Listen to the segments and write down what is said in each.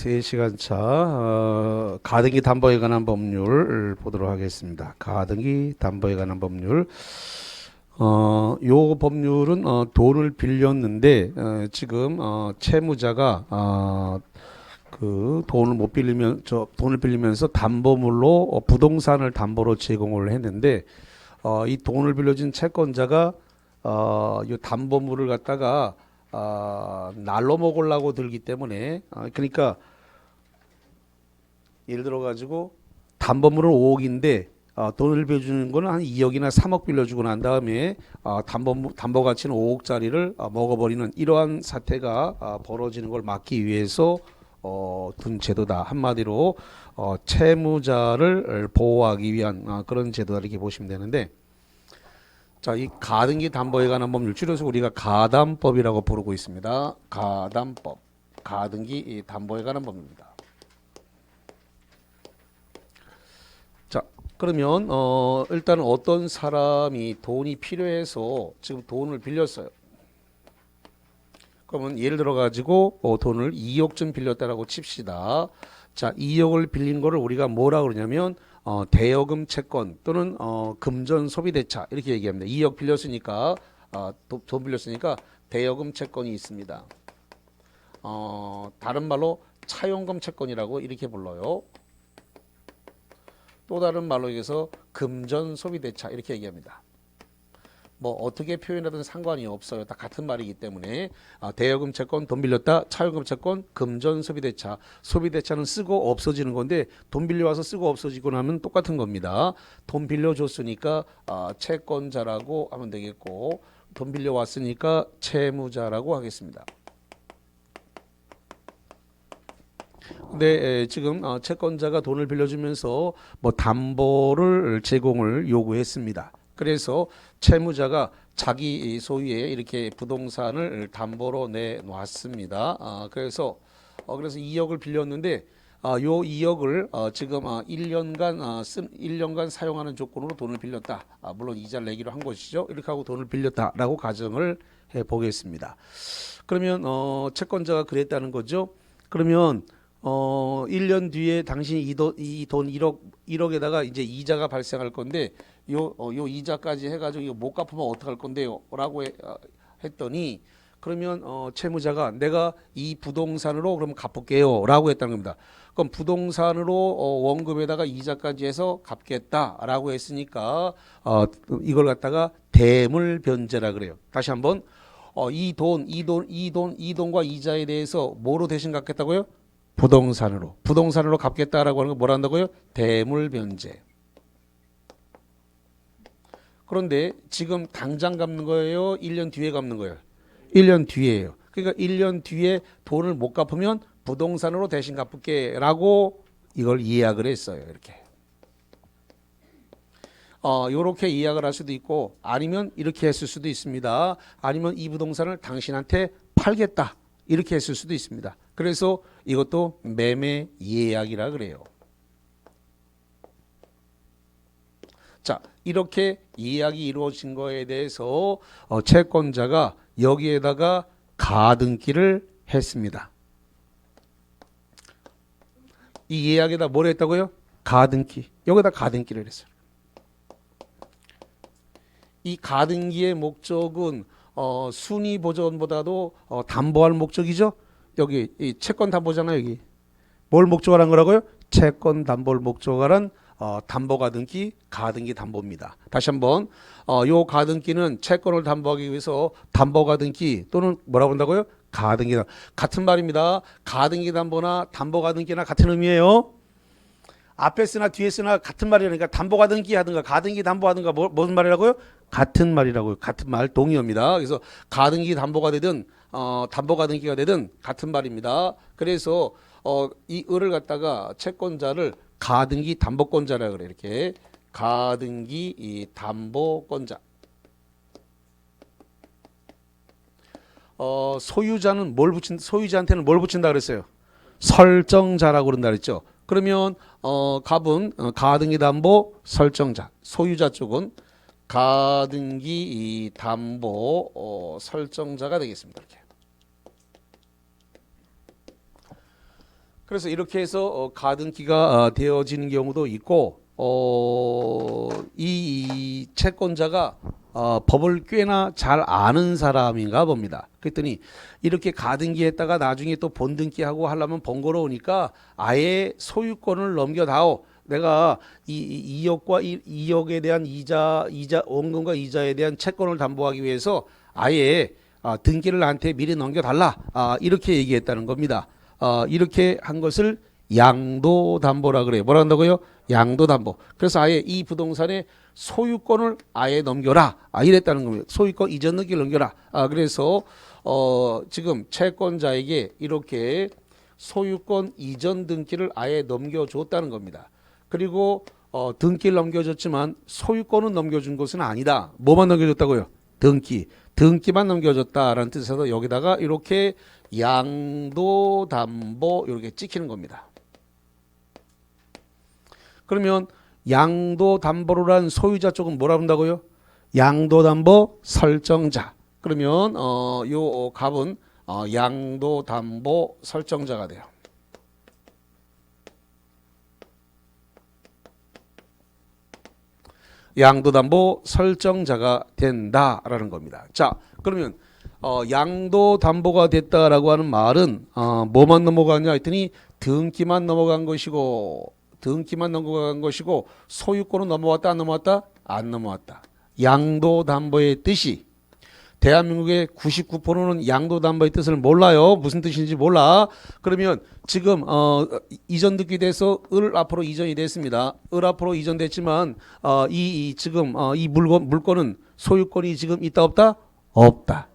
3시간차 가등기 담보에 관한 법률 보도록 하겠습니다. 가등기 담보에 관한 법률. 요 법률은 돈을 빌렸는데 지금 채무자가 그 돈을 못 빌리면 돈을 빌리면서 담보물로 부동산을 담보로 제공을 했는데 이 돈을 빌려준 채권자가 이 담보물을 갖다가 날로 먹으려고 들기 때문에 그러니까 예를 들어 가지고 담보물은 5억인데 돈을 빌려주는 거는 한 2억이나 3억 빌려주고 난 다음에 담보 가치는 5억짜리를 먹어버리는 이러한 사태가 벌어지는 걸 막기 위해서 둔 제도다. 한마디로 채무자를 보호하기 위한 그런 제도다 이렇게 보시면 되는데, 자, 이 가등기 담보에 관한 법률 줄여서 우리가 가담법이라고 부르고 있습니다. 가담법, 가등기 담보에 관한 법률입니다. 자, 그러면 일단 어떤 사람이 돈이 필요해서 지금 돈을 빌렸어요. 그러면 예를 들어 가지고 돈을 2억쯤 빌렸다라고 칩시다. 자, 2억을 빌린 거를 우리가 뭐라 그러냐면 대여금 채권 또는 금전 소비대차 이렇게 얘기합니다. 2억 빌렸으니까 돈 빌렸으니까 대여금 채권이 있습니다. 다른 말로 차용금 채권이라고 이렇게 불러요. 또 다른 말로 얘기해서 금전 소비대차 이렇게 얘기합니다. 뭐 어떻게 표현하든 상관이 없어요. 다 같은 말이기 때문에 대여금 채권 돈 빌렸다, 차용금 채권 금전 소비대차. 소비대차는 쓰고 없어지는 건데 돈 빌려와서 쓰고 없어지고 나면 똑같은 겁니다. 돈 빌려줬으니까 채권자라고 하면 되겠고, 돈 빌려왔으니까 채무자라고 하겠습니다. 근데 지금 채권자가 돈을 빌려주면서 뭐 담보를 제공을 요구했습니다. 그래서 채무자가 자기 소유의 이렇게 부동산을 담보로 내놨습니다. 그래서 2억을 빌렸는데 요 2억을 지금 1년간 사용하는 조건으로 돈을 빌렸다. 물론 이자를 내기로 한 것이죠. 이렇게 하고 돈을 빌렸다라고 가정을 해 보겠습니다. 그러면 채권자가 그랬다는 거죠. 그러면 1년 뒤에 당신이 이 돈 1억에다가 이제 이자가 발생할 건데 요 이자까지 해가지고 이거 못 갚으면 어떡할 건데요? 라고 했더니 그러면 채무자가 내가 이 부동산으로 그럼 갚을게요. 라고 했다는 겁니다. 그럼 부동산으로 원금에다가 이자까지 해서 갚겠다라고 했으니까 이걸 갖다가 대물변제라 그래요. 다시 한번 이 돈과 이자에 대해서 뭐로 대신 갚겠다고요? 부동산으로 갚겠다라고 하는 거 뭐라 한다고요? 대물변제. 그런데 지금 당장 갚는 거예요? 1년 뒤에 갚는 거예요? 1년 뒤에요. 그러니까 1년 뒤에 돈을 못 갚으면 부동산으로 대신 갚을게 라고 이걸 이야기를 했어요. 이렇게. 요렇게 이야기를 할 수도 있고 아니면 이렇게 했을 수도 있습니다. 아니면 이 부동산을 당신한테 팔겠다. 이렇게 했을 수도 있습니다. 그래서 이것도 매매 예약이라 그래요. 자, 이렇게 예약이 이루어진 거에 대해서 채권자가 여기에다가 가등기를 했습니다. 이 예약에다 뭘 했다고요? 가등기. 여기다 가등기를 했어요. 이 가등기의 목적은 순위 보전보다도 담보할 목적이죠. 여기 이 채권 담보잖아요. 여기 뭘 목적으로 한 거라고요? 채권 담보를 목적으로 한 담보 가등기, 가등기 담보입니다. 다시 한번 요 가등기는 채권을 담보하기 위해서 담보 가등기 또는 뭐라고 한다고요? 가등기. 같은 말입니다. 가등기 담보나 담보 가등기나 같은 의미예요. 앞에 쓰나 뒤에 쓰나 같은 말이라니까 담보 가등기 하든가 가등기 담보 하든가 무슨 말이라고요? 같은 말이라고요. 같은 말 동의어입니다. 그래서 가등기 담보가 되든 담보 가등기가 되든 같은 말입니다. 그래서 이 을을 갖다가 채권자를 가등기 담보권자라 그래. 이렇게 가등기 이 담보권자. 소유자는 소유자한테는 뭘 붙인다 그랬어요? 설정자라고 그런다 그랬죠. 그러면 갑은 가등기 담보 설정자, 소유자 쪽은 가등기 이 담보 설정자가 되겠습니다. 이렇게. 그래서 이렇게 해서 가등기가 되어지는 경우도 있고 이 채권자가 법을 꽤나 잘 아는 사람인가 봅니다. 그랬더니 이렇게 가등기했다가 나중에 또 본등기하고 하려면 번거로우니까 아예 소유권을 넘겨다오. 내가 이 2억과 2억에 대한 이자 원금과 이자에 대한 채권을 담보하기 위해서 아예 등기를 나한테 미리 넘겨달라. 이렇게 얘기했다는 겁니다. 이렇게 한 것을 양도담보라 그래요. 뭐라 한다고요? 양도담보. 그래서 아예 이 부동산의 소유권을 아예 넘겨라. 이랬다는 겁니다. 소유권 이전 등기를 넘겨라. 그래서 지금 채권자에게 이렇게 소유권 이전 등기를 아예 넘겨줬다는 겁니다. 그리고 등기를 넘겨줬지만 소유권은 넘겨준 것은 아니다. 뭐만 넘겨줬다고요? 등기만 넘겨줬다라는 뜻에서 여기다가 이렇게 양도담보 이렇게 찍히는 겁니다. 그러면 양도담보로란 소유자 쪽은 뭐라 한다고요? 양도담보 설정자. 그러면 요 값은 양도담보 설정자가 돼요. 양도담보 설정자가 된다라는 겁니다. 자, 그러면 양도담보가 됐다라고 하는 말은 뭐만 넘어가냐 했더니 등기만 넘어간 것이고 소유권은 넘어왔다 안 넘어왔다? 안 넘어왔다. 양도담보의 뜻이 대한민국의 99%는 양도담보의 뜻을 몰라요. 무슨 뜻인지 몰라. 그러면 지금 이전 등기 돼서 을 앞으로 이전이 됐습니다. 을 앞으로 이전됐지만 지금 이 물건은 소유권이 지금 있다 없다? 없다.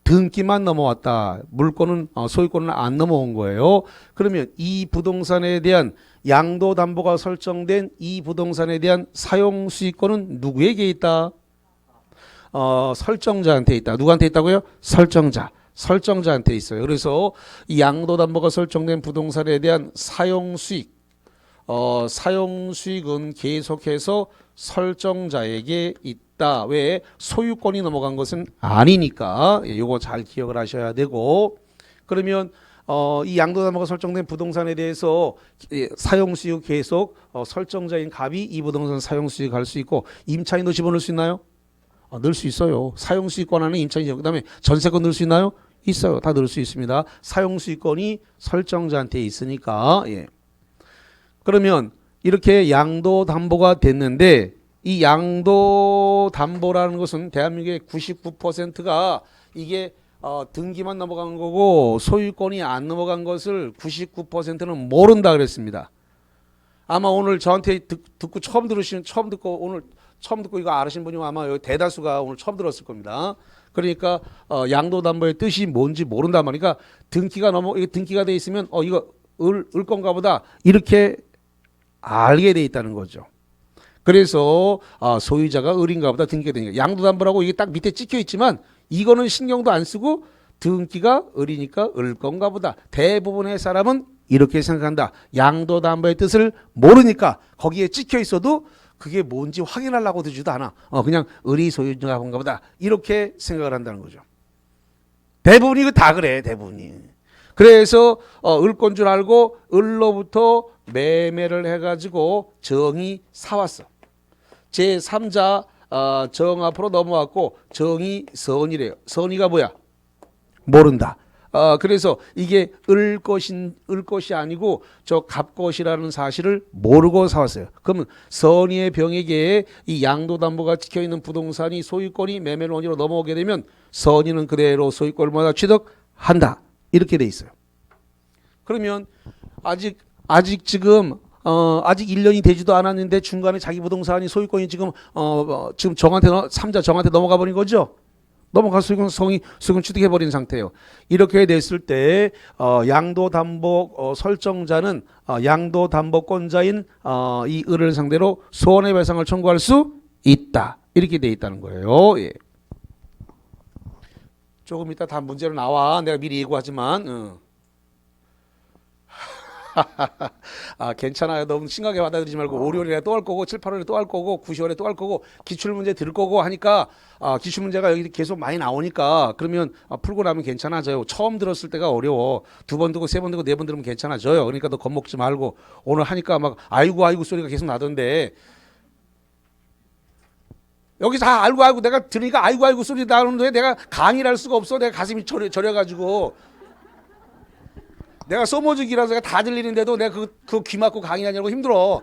등기만 넘어왔다. 물건은 소유권은 안 넘어온 거예요. 그러면 이 부동산에 대한 양도담보가 설정된 이 부동산에 대한 사용수익권은 누구에게 있다? 설정자한테 있다. 누구한테 있다고요? 설정자한테 있어요. 그래서 이 양도담보가 설정된 부동산에 대한 사용수익은 계속해서 설정자에게 있다. 왜? 소유권이 넘어간 것은 아니니까. 요거 잘 기억을 하셔야 되고. 그러면 이 양도담보가 설정된 부동산에 대해서 사용수익 계속 설정자인 갑이 이 부동산 사용수익 할 수 있고 임차인도 집어넣을 수 있나요? 넣을 수 있어요. 사용수익권 안에 임차인이죠. 그 다음에 전세권 넣을 수 있나요? 있어요. 다 넣을 수 있습니다. 사용수익권이 설정자한테 있으니까. 예. 그러면 이렇게 양도담보가 됐는데 이 양도담보라는 것은 대한민국의 99%가 이게 등기만 넘어간 거고 소유권이 안 넘어간 것을 99%는 모른다 그랬습니다. 아마 오늘 저한테 듣고 처음 듣고 이거 알으신 분이 아마 여기 대다수가 오늘 처음 들었을 겁니다. 그러니까 양도담보의 뜻이 뭔지 모른단 말이니까 등기가 돼 있으면 이거 을 건가 보다 이렇게 알게 돼 있다는 거죠. 그래서 소유자가 을인가 보다 등기가 되니까 양도담보라고 이게 딱 밑에 찍혀 있지만 이거는 신경도 안 쓰고 등기가 을이니까 을 건가 보다. 대부분의 사람은 이렇게 생각한다. 양도담보의 뜻을 모르니까 거기에 찍혀 있어도 그게 뭔지 확인하려고 들지도 않아. 그냥 을이 소유자가 본가 보다. 이렇게 생각을 한다는 거죠. 대부분이 다 그래. 대부분이. 그래서 을건 줄 알고 을로부터 매매를 해가지고 정이 사왔어. 제3자 정 앞으로 넘어왔고 정이 선이래요. 선이가 뭐야? 모른다. 그래서 이게 을 것이 아니고 저 갑것이라는 사실을 모르고 사왔어요. 그러면 선의의 병에게 이 양도담보가 찍혀있는 부동산이 소유권이 매매원으로 넘어오게 되면 선의는 그대로 소유권을 취득한다. 이렇게 돼 있어요. 그러면 아직 지금 아직 1년이 되지도 않았는데 중간에 자기 부동산이 소유권이 지금 정한테 3자 정한테 넘어가 버린 거죠. 넘어갈 소유권 취득해버린 상태예요. 이렇게 됐을 때 양도담보 설정자는 양도담보권자인 이 을을 상대로 손해배상을 청구할 수 있다. 이렇게 돼 있다는 거예요. 예. 조금 이따 다 문제로 나와. 내가 미리 예고하지만 아, 괜찮아요. 너무 심하게 받아들이지 말고 5, 6월에 또 할 거고 7, 8월에 또 할 거고 9, 10월에 또 할 거고 기출문제 들을 거고 하니까 기출문제가 여기 계속 많이 나오니까 그러면 풀고 나면 괜찮아져요. 처음 들었을 때가 어려워. 두 번 듣고 세 번 듣고 네 번 들으면 괜찮아져요. 그러니까 너 겁먹지 말고 오늘 하니까 막 아이고 아이고 소리가 계속 나던데 여기 다 알고 알고 내가 들으니까 아이고 아이고 소리 나오는데 내가 강의를 할 수가 없어. 내가 가슴이 저려가지고 내가 소모직이라서 내가 다 들리는데도 내가 그 귀 막고 강의하냐고 힘들어.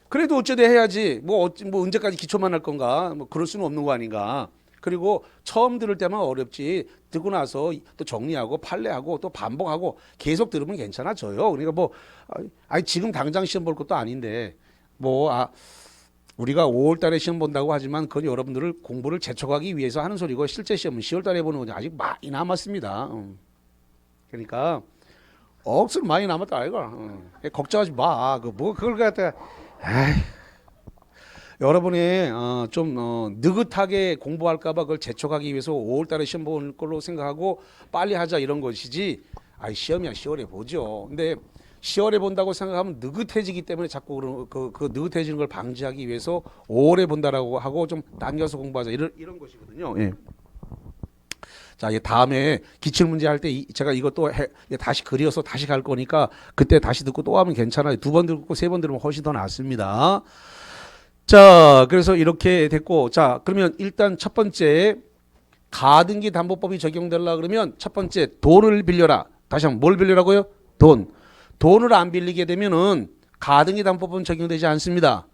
그래도 어쩌대 해야지. 뭐 언제까지 기초만 할 건가? 뭐 그럴 수는 없는 거 아닌가? 그리고 처음 들을 때만 어렵지. 듣고 나서 또 정리하고 판례하고 또 반복하고 계속 들으면 괜찮아져요. 그러니까 뭐 아니 지금 당장 시험 볼 것도 아닌데 우리가 5월 달에 시험 본다고 하지만 그건 여러분들을 공부를 재촉하기 위해서 하는 소리고 실제 시험은 10월 달에 보는 거지. 아직 많이 남았습니다. 그러니까 억수로 많이 남았다 아이가. 걱정하지 마. 그걸 갖다 여러분이 좀 느긋하게 공부할까봐 그걸 재촉하기 위해서 5월달에 시험 볼 걸로 생각하고 빨리 하자 이런 것이지. 시험이야 10월에 보죠. 근데 10월에 본다고 생각하면 느긋해지기 때문에 자꾸 그 느긋해지는 걸 방지하기 위해서 5월에 본다라고 하고 좀 당겨서 공부하자 이런 것이거든요. 예. 자, 다음에 기출문제 할 때 제가 이것도 다시 그려서 다시 갈 거니까 그때 다시 듣고 또 하면 괜찮아요. 두 번 듣고 세 번 들으면 훨씬 더 낫습니다. 자, 그래서 이렇게 됐고, 자, 그러면 일단 첫 번째 가등기 담보법이 적용되려 그러면 첫 번째 돈을 빌려라. 다시 한번 뭘 빌려라고요? 돈을 안 빌리게 되면은 가등기 담보법은 적용되지 않습니다.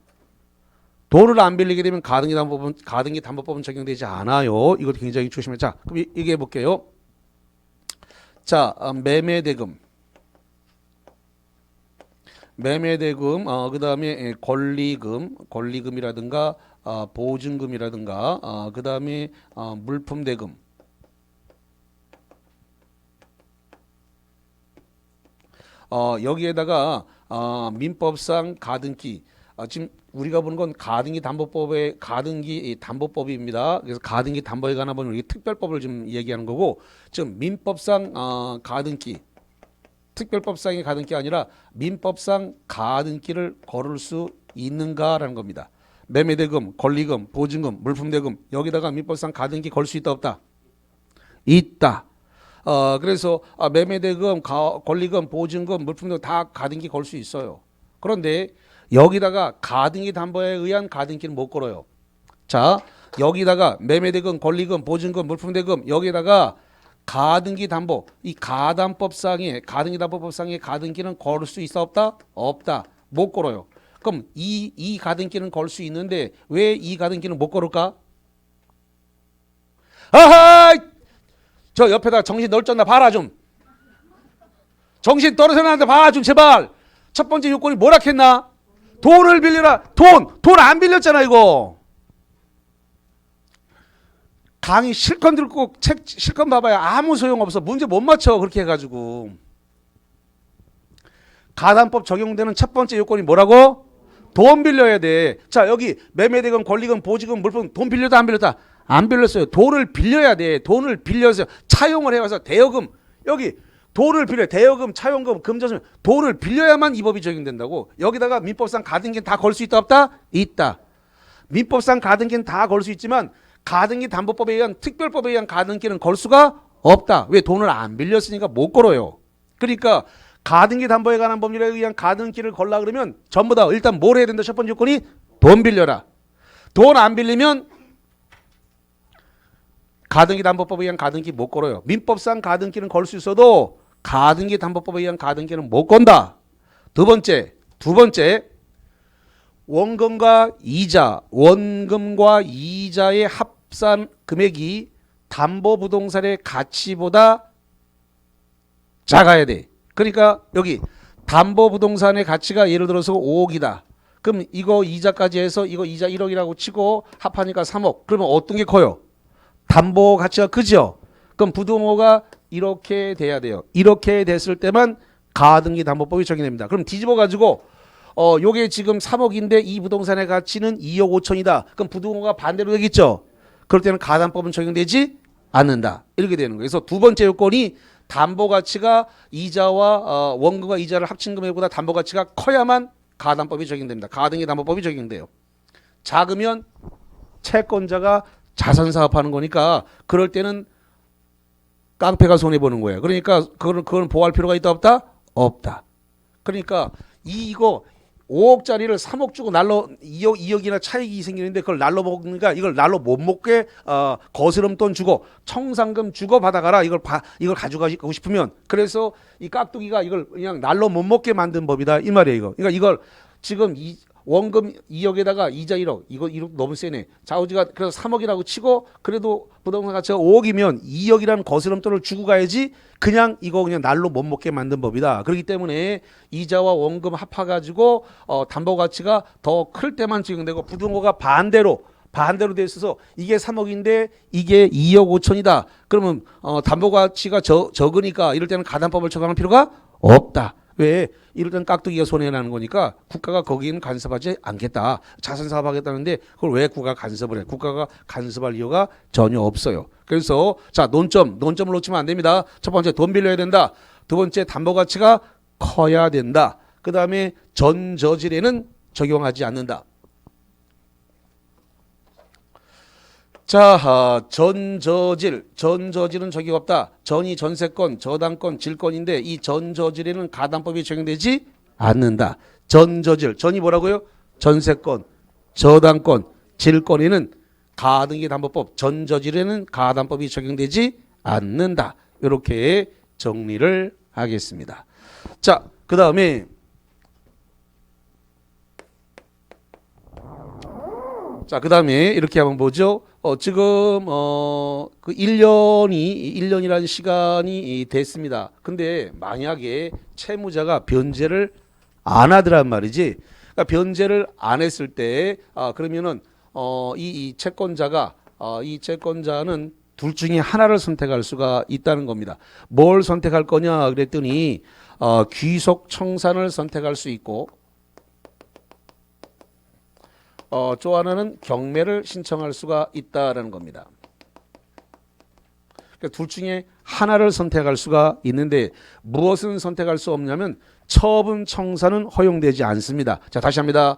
돈을 안 빌리게 되면 가등기 담보법은 적용되지 않아요. 이것도 굉장히 조심해. 자, 그럼 얘기해 볼게요. 자, 매매대금, 그다음에 권리금이라든가 보증금이라든가 그다음에 물품대금. 여기에다가 민법상 가등기. 지금 우리가 보는 건 가등기 담보법입니다. 그래서 가등기 담보에 관한 우리 특별법을 좀 얘기하는 거고, 지금 민법상 가등기, 특별법상의 가등기 아니라 민법상 가등기를 걸을 수 있는가라는 겁니다. 매매대금, 권리금, 보증금, 물품대금 여기다가 민법상 가등기 걸 수 있다 없다? 있다. 그래서 매매대금, 권리금, 보증금, 물품대금 다 가등기 걸 수 있어요. 그런데 여기다가 가등기 담보에 의한 가등기는 못 걸어요. 자, 여기다가 매매대금, 권리금, 보증금, 물품대금 여기다가 가등기 담보, 이 가담법상의 가등기 담보법상의 가등기는 걸 수 있어 없다? 없다. 못 걸어요. 그럼 이 가등기는 걸 수 있는데 왜 이 가등기는 못 걸을까? 아하! 저 옆에다 정신 널쩍나 봐라 좀. 정신 떨어져 나는데 봐 좀 제발. 첫 번째 요건이 뭐라 했나? 돈을 빌려라. 돈 안 빌렸잖아 이거. 강의 실컷 듣고 책 실컷 봐봐야 아무 소용없어. 문제 못 맞춰 그렇게 해가지고. 가담법 적용되는 첫 번째 요건이 뭐라고? 돈 빌려야 돼. 자, 여기 매매대금, 권리금, 보증금, 물품 돈 빌렸다 안 빌렸다? 안 빌렸어요. 돈을 빌려야 돼. 돈을 빌려서 차용을 해와서 대여금 여기 돈을 빌려 대여금, 차용금, 금전금 돈을 빌려야만 이 법이 적용된다고. 여기다가 민법상 가등기는 다 걸 수 있다 없다? 있다. 민법상 가등기는 다 걸 수 있지만 가등기 담보법에 의한 특별법에 의한 가등기는 걸 수가 없다. 왜? 돈을 안 빌렸으니까 못 걸어요. 그러니까 가등기 담보에 관한 법률에 의한 가등기를 걸라 그러면 전부 다 일단 뭘 해야 된다? 첫 번째 요건이 돈 빌려라. 돈 안 빌리면 가등기 담보법에 의한 가등기 못 걸어요. 민법상 가등기는 걸 수 있어도 가등기 담보법에 의한 가등기는 못 건다. 두 번째 원금과 이자의 합산 금액이 담보부동산의 가치보다 작아야 돼. 그러니까 여기 담보부동산의 가치가 예를 들어서 5억이다. 그럼 이거 이자까지 해서 이거 이자 1억이라고 치고 합하니까 3억. 그러면 어떤 게 커요? 담보 가치가 크죠. 그럼 부동호가 이렇게 돼야 돼요. 이렇게 됐을 때만 가등기 담보법이 적용됩니다. 그럼 뒤집어 가지고 요게 지금 3억인데 이 부동산의 가치는 2억 5천이다. 그럼 부동호가 반대로 되겠죠. 그럴 때는 가담법은 적용되지 않는다. 이렇게 되는 거예요. 그래서 두 번째 요건이 담보 가치가 이자와 원금과 이자를 합친 금액보다 담보 가치가 커야만 가담법이 적용됩니다. 가등기 담보법이 적용돼요. 작으면 채권자가 자산 사업하는 거니까 그럴 때는 깡패가 손해 보는 거예요. 그러니까 그건 보호할 필요가 있다 없다? 없다. 그러니까 이거 5억짜리를 3억 주고 날로 2억이나 차익이 생기는데 그걸 날로 먹으니까 이걸 날로 못 먹게 거스름 돈 주고 청산금 주고 받아가라. 이걸 가져가고 싶으면 그래서 이 깍두기가 이걸 그냥 날로 못 먹게 만든 법이다 이 말이에요. 이거. 그러니까 이걸 지금 원금 2억에다가 이자 1억 이거 너무 세네. 자우지가 그래서 3억이라고 치고 그래도 부동산 가치가 5억이면 2억이라는 거스름돈을 주고 가야지 그냥 이거 그냥 날로 못 먹게 만든 법이다. 그렇기 때문에 이자와 원금 합해가지고 담보 가치가 더 클 때만 적용되고 부동호가 반대로 돼 있어서 이게 3억인데 이게 2억 5천이다. 그러면 담보 가치가 적으니까 이럴 때는 가담법을 적용할 필요가 없다. 왜? 이럴 땐 깍두기가 손해나는 거니까 국가가 거기는 간섭하지 않겠다. 자산 사업하겠다는데 그걸 왜 국가가 간섭을 해? 국가가 간섭할 이유가 전혀 없어요. 그래서 자 논점을 놓치면 안 됩니다. 첫 번째 돈 빌려야 된다. 두 번째 담보 가치가 커야 된다. 그 다음에 전저질에는 적용하지 않는다. 자, 전저질은 적용 없다. 전이 전세권, 저당권, 질권인데 이 전저질에는 가담법이 적용되지 않는다. 전이 뭐라고요? 전세권, 저당권, 질권에는 가등기 담보법, 전저질에는 가담법이 적용되지 않는다. 이렇게 정리를 하겠습니다. 자, 그 다음에 이렇게 한번 보죠. 지금 그 1년이라는 시간이 됐습니다. 근데 만약에 채무자가 변제를 안 하더란 말이지. 그러니까 변제를 안 했을 때 그러면은 이 채권자는 둘 중에 하나를 선택할 수가 있다는 겁니다. 뭘 선택할 거냐 그랬더니 귀속 청산을 선택할 수 있고 또 하나는 경매를 신청할 수가 있다라는 겁니다. 그러니까 둘 중에 하나를 선택할 수가 있는데 무엇은 선택할 수 없냐면 처분 청산은 허용되지 않습니다. 자, 다시 합니다.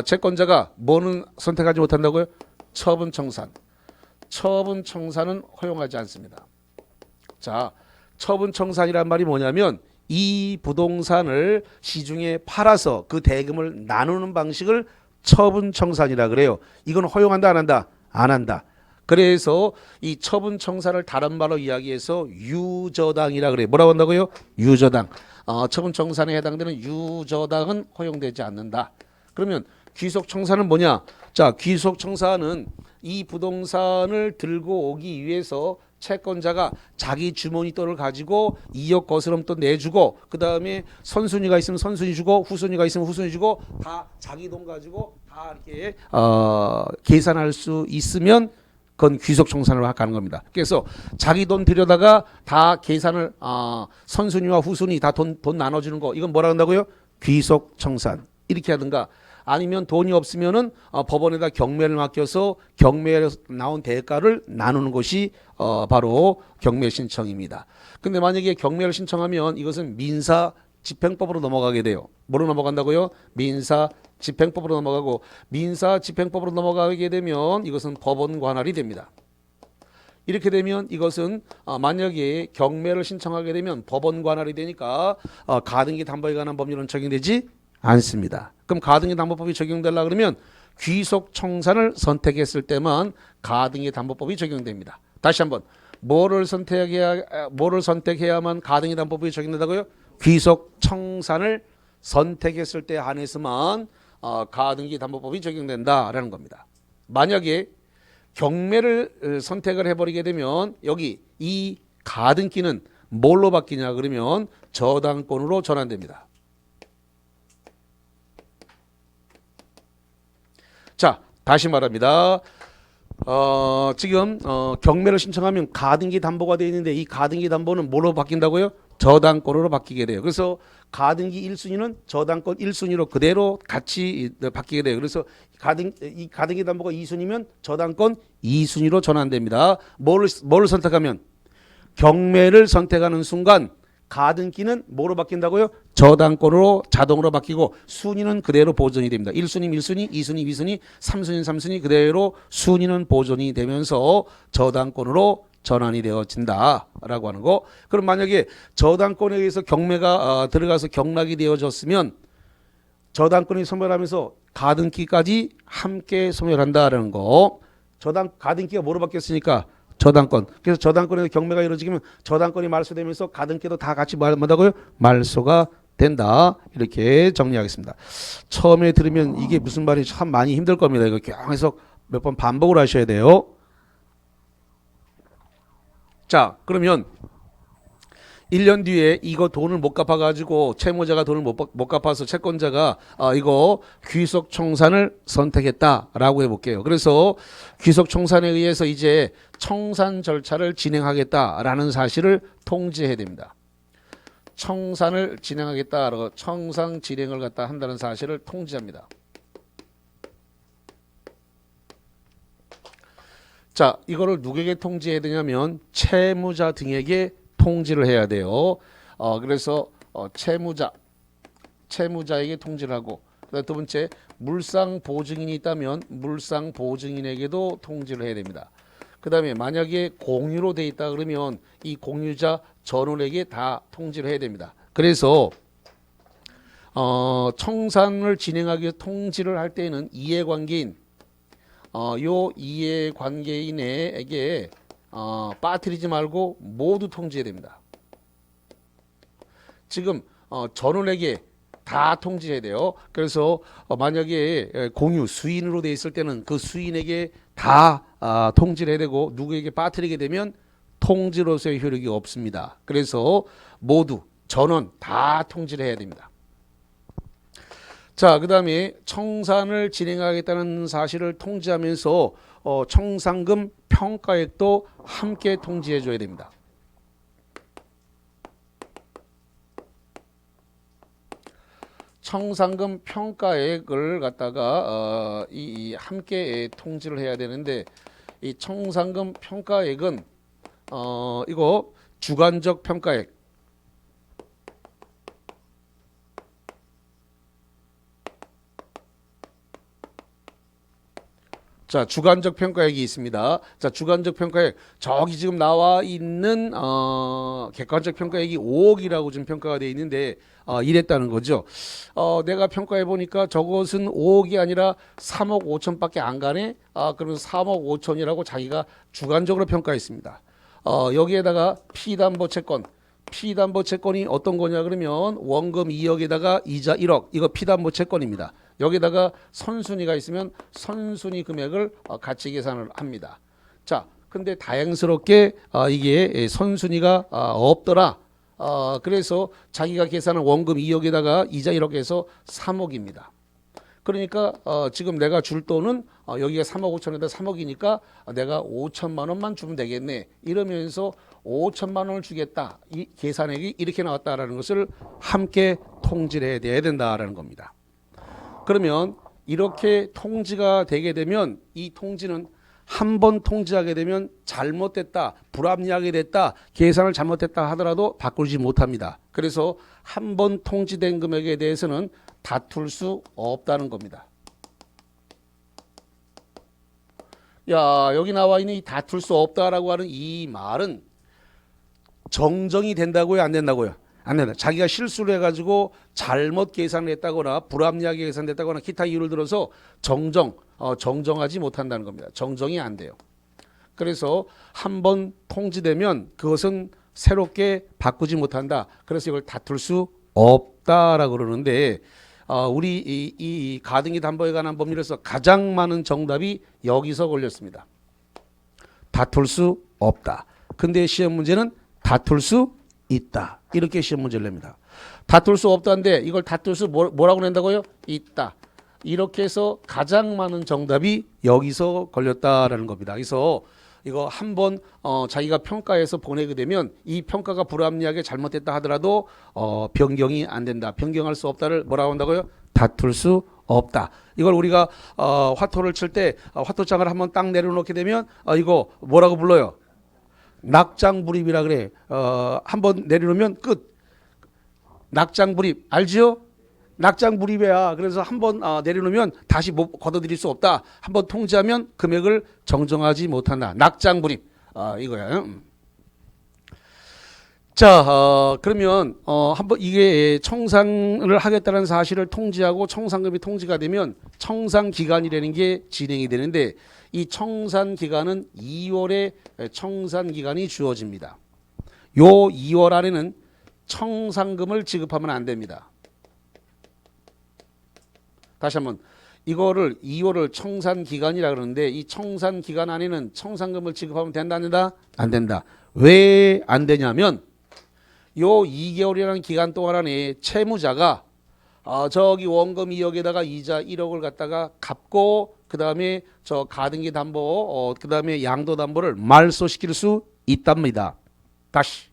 채권자가 뭐는 선택하지 못한다고요? 처분 청산. 처분 청산은 허용하지 않습니다. 자, 처분 청산이란 말이 뭐냐면 이 부동산을 시중에 팔아서 그 대금을 나누는 방식을 처분 청산이라 그래요. 이건 허용한다 안 한다? 안 한다. 그래서 이 처분 청산을 다른 말로 이야기해서 유저당이라 그래요. 뭐라고 한다고요? 유저당. 처분 청산에 해당되는 유저당은 허용되지 않는다. 그러면 귀속 청산은 뭐냐? 자, 귀속 청산은 이 부동산을 들고 오기 위해서 채권자가 자기 주머니 돈을 가지고 2억 거스름 돈 내주고 그 다음에 선순위가 있으면 선순위 주고 후순위가 있으면 후순위 주고 다 자기 돈 가지고 다 이렇게 계산할 수 있으면 그건 귀속 청산을 하는 겁니다. 그래서 자기 돈 들여다가 다 계산을 선순위와 후순위 다 돈 나눠주는 거 이건 뭐라 한다고요? 귀속 청산 이렇게 하든가 아니면 돈이 없으면은 법원에다 경매를 맡겨서 경매에서 나온 대가를 나누는 것이 바로 경매 신청입니다. 근데 만약에 경매를 신청하면 이것은 민사 집행법으로 넘어가게 돼요. 뭐로 넘어간다고요? 민사 집행법으로 넘어가고 민사 집행법으로 넘어가게 되면 이것은 법원 관할이 됩니다. 이렇게 되면 이것은 만약에 경매를 신청하게 되면 법원 관할이 되니까 가등기 담보에 관한 법률은 적용되지 않습니다. 그럼 가등기 담보법이 적용되려 그러면 귀속 청산을 선택했을 때만 가등기 담보법이 적용됩니다. 다시 한번 뭐를 선택해야만 가등기 담보법이 적용된다고요? 귀속 청산을 선택했을 때 한해서만 가등기 담보법이 적용된다라는 겁니다. 만약에 경매를 선택을 해버리게 되면 여기 이 가등기는 뭘로 바뀌냐 그러면 저당권으로 전환됩니다. 자, 다시 말합니다. 지금 경매를 신청하면 가등기 담보가 되어 있는데 이 가등기 담보는 뭐로 바뀐다고요? 저당권으로 바뀌게 돼요. 그래서 가등기 1순위는 저당권 1순위로 그대로 같이 바뀌게 돼요. 그래서 이 가등기 담보가 2순위면 저당권 2순위로 전환됩니다. 뭐를 선택하면? 경매를 선택하는 순간 가등기는 뭐로 바뀐다고요? 저당권으로 자동으로 바뀌고 순위는 그대로 보존이 됩니다. 1순위, 1순위, 2순위, 2순위, 3순위, 3순위 그대로 순위는 보존이 되면서 저당권으로 전환이 되어진다라고 하는 거. 그럼 만약에 저당권에 의해서 경매가 들어가서 경락이 되어졌으면 저당권이 소멸하면서 가등기까지 함께 소멸한다라는 거. 가등기가 뭐로 바뀌었으니까 저당권. 그래서 저당권에서 경매가 이루어지면 저당권이 말소되면서 가등기도 다 같이 뭐다고요? 말소가 된다. 이렇게 정리하겠습니다. 처음에 들으면 이게 무슨 말인지 참 많이 힘들 겁니다. 이거 계속 몇 번 반복을 하셔야 돼요. 자, 그러면 1년 뒤에 이거 돈을 못 갚아가지고 채무자가 돈을 못 갚아서 채권자가 이거 귀속청산을 선택했다라고 해볼게요. 그래서 귀속청산에 의해서 이제 청산 절차를 진행하겠다라는 사실을 통지해야 됩니다. 청산을 진행하겠다라고 청산 진행을 갖다 한다는 사실을 통지합니다. 자, 이거를 누구에게 통지해야 되냐면 채무자 등에게 통지를 해야 돼요. 그래서 채무자에게 통지를 하고, 그다음 두 번째 물상 보증인이 있다면 물상 보증인에게도 통지를 해야 됩니다. 그다음에 만약에 공유로 돼 있다 그러면 이 공유자 전원에게 다 통지를 해야 됩니다. 그래서 청산을 진행하기 위해서 통지를 할 때는 이해관계인 요 이해관계인에게 빠뜨리지 말고 모두 통지해야 됩니다. 지금 전원에게 다 통지해야 돼요. 그래서 만약에 공유 수인으로 돼 있을 때는 그 수인에게 다 통지를 해야 되고 누구에게 빠뜨리게 되면 통지로서의 효력이 없습니다. 그래서 모두 전원 다 통지를 해야 됩니다. 자, 그 다음에 청산을 진행하겠다는 사실을 통지하면서 청산금 평가액도 함께 통지해 줘야 됩니다. 청산금 평가액을 갖다가 함께 통지를 해야 되는데 이 청산금 평가액은 이거 주관적 평가액 자, 주관적 평가액이 있습니다. 자, 주관적 평가액. 저기 지금 나와 있는, 객관적 평가액이 5억이라고 지금 평가가 되어 있는데, 이랬다는 거죠. 내가 평가해 보니까 저것은 5억이 아니라 3억 5천밖에 안 가네? 그러면 3억 5천이라고 자기가 주관적으로 평가했습니다. 여기에다가 피담보 채권. 피담보 채권이 어떤 거냐 그러면 원금 2억에다가 이자 1억. 이거 피담보 채권입니다. 여기다가 선순위가 있으면 선순위 금액을 같이 계산을 합니다. 자, 근데 다행스럽게 이게 선순위가 없더라. 그래서 자기가 계산한 원금 2억에다가 이자 1억 해서 3억입니다. 그러니까 지금 내가 줄 돈은 여기가 3억 5천에다 3억이니까 내가 5천만 원만 주면 되겠네. 이러면서 5천만 원을 주겠다. 이 계산액이 이렇게 나왔다라는 것을 함께 통지를 해야 된다라는 겁니다. 그러면 이렇게 통지가 되게 되면 이 통지는 한 번 통지하게 되면 잘못됐다, 불합리하게 됐다, 계산을 잘못했다 하더라도 바꾸지 못합니다. 그래서 한 번 통지된 금액에 대해서는 다툴 수 없다는 겁니다. 야, 여기 나와 있는 이 다툴 수 없다라고 하는 이 말은 정정이 된다고요, 안 된다고요? 안 된다. 자기가 실수를 해가지고 잘못 계산을 했다거나 불합리하게 계산됐다거나 기타 이유를 들어서 정정하지 못한다는 겁니다. 정정이 안 돼요. 그래서 한 번 통지되면 그것은 새롭게 바꾸지 못한다. 그래서 이걸 다툴 수 없다라고 그러는데 우리 이 가등기 담보에 관한 법률에서 가장 많은 정답이 여기서 걸렸습니다. 다툴 수 없다. 근데 시험 문제는 다툴 수 있다. 이렇게 시험 문제를 냅니다. 다툴 수 없다는데 이걸 다툴 수 뭐라고 낸다고요? 있다. 이렇게 해서 가장 많은 정답이 여기서 걸렸다라는 겁니다. 그래서 이거 한번 자기가 평가해서 보내게 되면 이 평가가 불합리하게 잘못됐다 하더라도 변경이 안 된다. 변경할 수 없다를 뭐라고 한다고요? 다툴 수 없다. 이걸 우리가 화토를 칠 때 화토장을 한번 딱 내려놓게 되면 이거 뭐라고 불러요? 낙장불입이라 그래. 한번 내려놓으면 끝. 낙장불입 알지요? 낙장불입이야. 그래서 한번 내려놓으면 다시 걷어들일 수 없다. 한번 통지하면 금액을 정정하지 못한다. 낙장불입. 이거야. 자, 그러면 한번 이게 청산을 하겠다는 사실을 통지하고 청산금이 통지가 되면 청산 기간이라는 게 진행이 되는데 이 청산 기간은 2월에 청산 기간이 주어집니다. 요 2월 안에는 청산금을 지급하면 안 됩니다. 다시 한번 이거를 2월을 청산 기간이라 그러는데 이 청산 기간 안에는 청산금을 지급하면 된다 안 된다? 안 된다. 왜 안 되냐면 요 2개월이라는 기간 동안 안에 채무자가 저기 원금 2억에다가 이자 1억을 갖다가 갚고 그 다음에 저 가등기 담보 그 다음에 양도 담보를 말소시킬 수 있답니다. 다시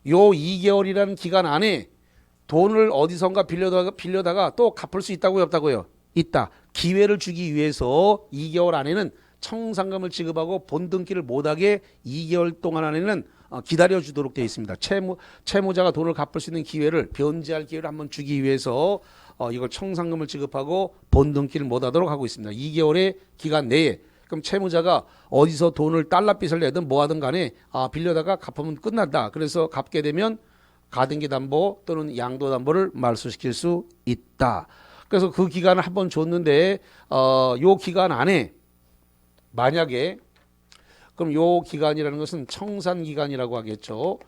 요 2개월이라는 기간 안에 돈을 어디선가 빌려다가 또 갚을 수 있다고요 없다고요? 있다. 기회를 주기 위해서 2개월 안에는 청산금을 지급하고 본등기를 못하게 2개월 동안 안에는 기다려주도록 되어 있습니다. 채무자가 돈을 갚을 수 있는 기회를 변제할 기회를 한번 주기 위해서 이걸 청산금을 지급하고 본등기를 못하도록 하고 있습니다. 2개월의 기간 내에 그럼 채무자가 어디서 돈을 달러빚을 내든 뭐하든 간에 빌려다가 갚으면 끝난다. 그래서 갚게 되면 가등기 담보 또는 양도 담보를 말소시킬 수 있다. 그래서 그 기간을 한번 줬는데 요 기간 안에 만약에 그럼 요 기간이라는 것은 청산 기간이라고 하겠죠.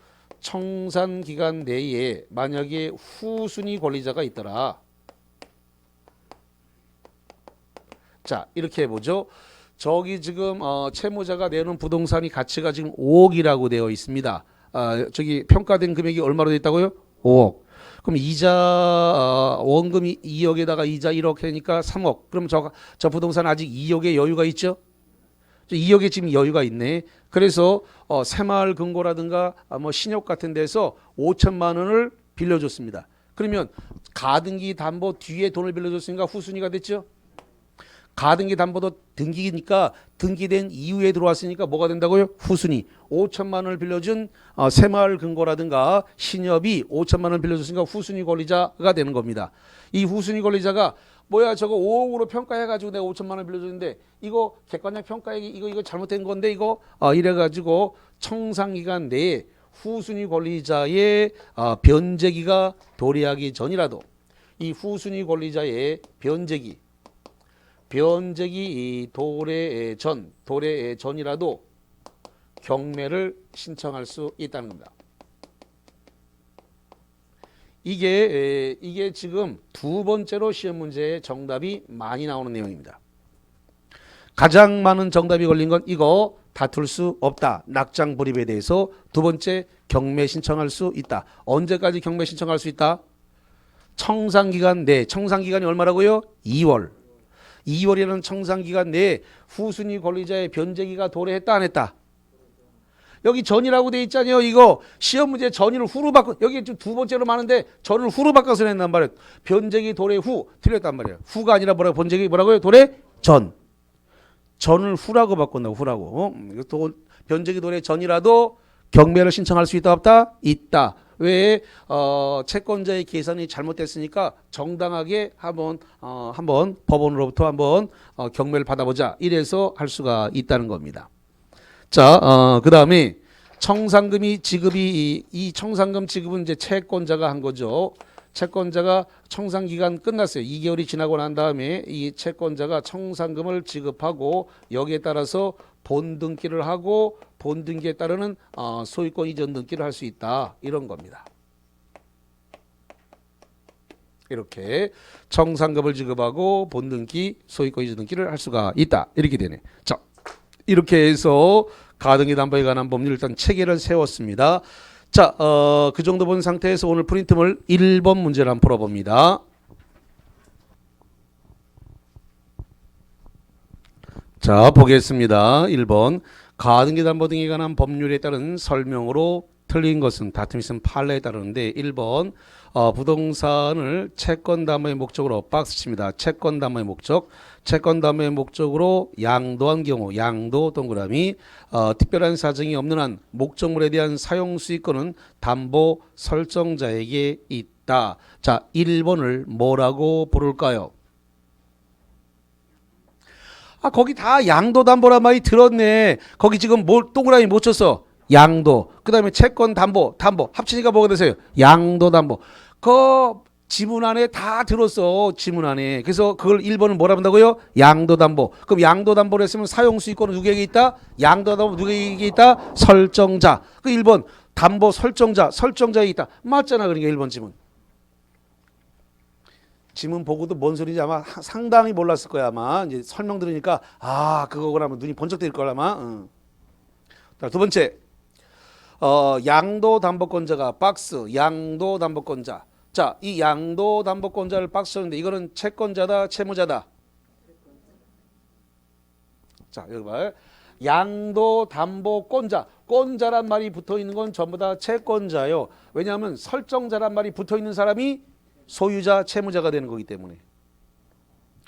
청산 기간 내에 만약에 후순위 권리자가 있더라. 자, 이렇게 해보죠. 저기 지금 채무자가 내놓은 부동산이 가치가 지금 5억이라고 되어 있습니다. 저기 평가된 금액이 얼마로 되어 있다고요? 5억. 그럼 이자 원금이 2억에다가 이자 1억 하니까 3억. 그럼 저 부동산 아직 2억의 여유가 있죠? 2억에 지금 여유가 있네. 그래서 새마을 금고라든가 뭐 신협 같은 데서 5천만 원을 빌려줬습니다. 그러면 가등기 담보 뒤에 돈을 빌려줬으니까 후순위가 됐죠? 가등기 담보도 등기니까 등기된 이후에 들어왔으니까 뭐가 된다고요? 후순위. 5천만 원을 빌려준 새마을 금고라든가 신협이 5천만 원을 빌려줬으니까 후순위 권리자가 되는 겁니다. 이 후순위 권리자가 뭐야 저거 5억으로 평가해가지고 내가 5천만 원 빌려줬는데 이거 객관적 평가액이 이거 잘못된 건데 이거 이래가지고 청산기간 내에 후순위 권리자의 변제기가 도래하기 전이라도 이 후순위 권리자의 변제기 도래 전이라도 경매를 신청할 수 있다는 겁니다. 이게 지금 두 번째로 시험 문제의 정답이 많이 나오는 내용입니다. 가장 많은 정답이 걸린 건 이거 다툴 수 없다. 낙장불입에 대해서 두 번째 경매 신청할 수 있다. 언제까지 경매 신청할 수 있다? 청산기간 내. 청산기간이 얼마라고요? 2월. 2월이라는 청산기간 내에 후순위 권리자의 변제기가 도래했다 안 했다? 여기 전이라고 돼 있잖아요. 이거 시험 문제 전이를 후로 바꿔. 여기 지금 두 번째로 많은데 전을 후로 바꿔서 냈단 말이에요. 변제기 도래 후 틀렸단 말이에요. 후가 아니라 뭐라고 변제기 뭐라고요? 도래 전. 전을 후라고 바꾼다고 후라고. 또 변제기 도래 전이라도 경매를 신청할 수 있다 없다? 있다. 왜 채권자의 계산이 잘못됐으니까 정당하게 한번 법원으로부터 한번 경매를 받아보자. 이래서 할 수가 있다는 겁니다. 자, 그 다음에 청산금이 지급이 이 청산금 지급은 이제 채권자가 한 거죠. 채권자가 청산기간 끝났어요. 2개월이 지나고 난 다음에 이 채권자가 청산금을 지급하고 여기에 따라서 본등기를 하고 본등기에 따르는 소유권 이전 등기를 할 수 있다. 이런 겁니다. 이렇게 청산금을 지급하고 본등기, 소유권 이전 등기를 할 수가 있다. 이렇게 되네. 자, 이렇게 해서 가등기 담보에 관한 법률 일단 체계를 세웠습니다. 자, 그 정도 본 상태에서 오늘 프린트물 1번 문제를 한번 풀어봅니다. 자, 보겠습니다. 1번. 가등기 담보 등에 관한 법률에 따른 설명으로 틀린 것은 다툼이 있으면 판례에 따르는데 1번 부동산을 채권 담보의 목적으로 박스 칩니다. 채권 담보의 목적. 채권 담보의 목적으로 양도한 경우 양도 동그라미 특별한 사정이 없는 한 목적물에 대한 사용 수익권은 담보 설정자에게 있다. 자, 1번을 뭐라고 부를까요? 거기 다 양도담보란 말이 들었네. 거기 지금 동그라미 못 쳤어. 양도. 그 다음에 채권 담보 합치니까 뭐가 되세요? 양도담보. 그 지문 안에 다 들었어. 지문 안에. 그래서 그걸 1번은 뭐라 한다고요? 양도담보. 그럼 양도담보를 했으면 사용수익권은 누구에게 있다? 양도담보 누구에게 있다? 설정자. 그 1번 담보 설정자에 있다. 맞잖아. 그러니까 1번 지문. 지문 보고도 뭔 소리인지 아마 상당히 몰랐을 거야. 아마 이제 설명 들으니까 그거구나 하면 눈이 번쩍 뜰 거야 아마. 자, 두 번째. 양도담보권자가 박스 양도담보권자. 자, 이 양도담보권자를 박스 쳤는데 이거는 채권자다 채무자다. 자, 여기 봐. 양도담보권자. 권자란 말이 붙어있는 건 전부 다 채권자요. 왜냐하면 설정자란 말이 붙어있는 사람이 소유자 채무자가 되는 거기 때문에.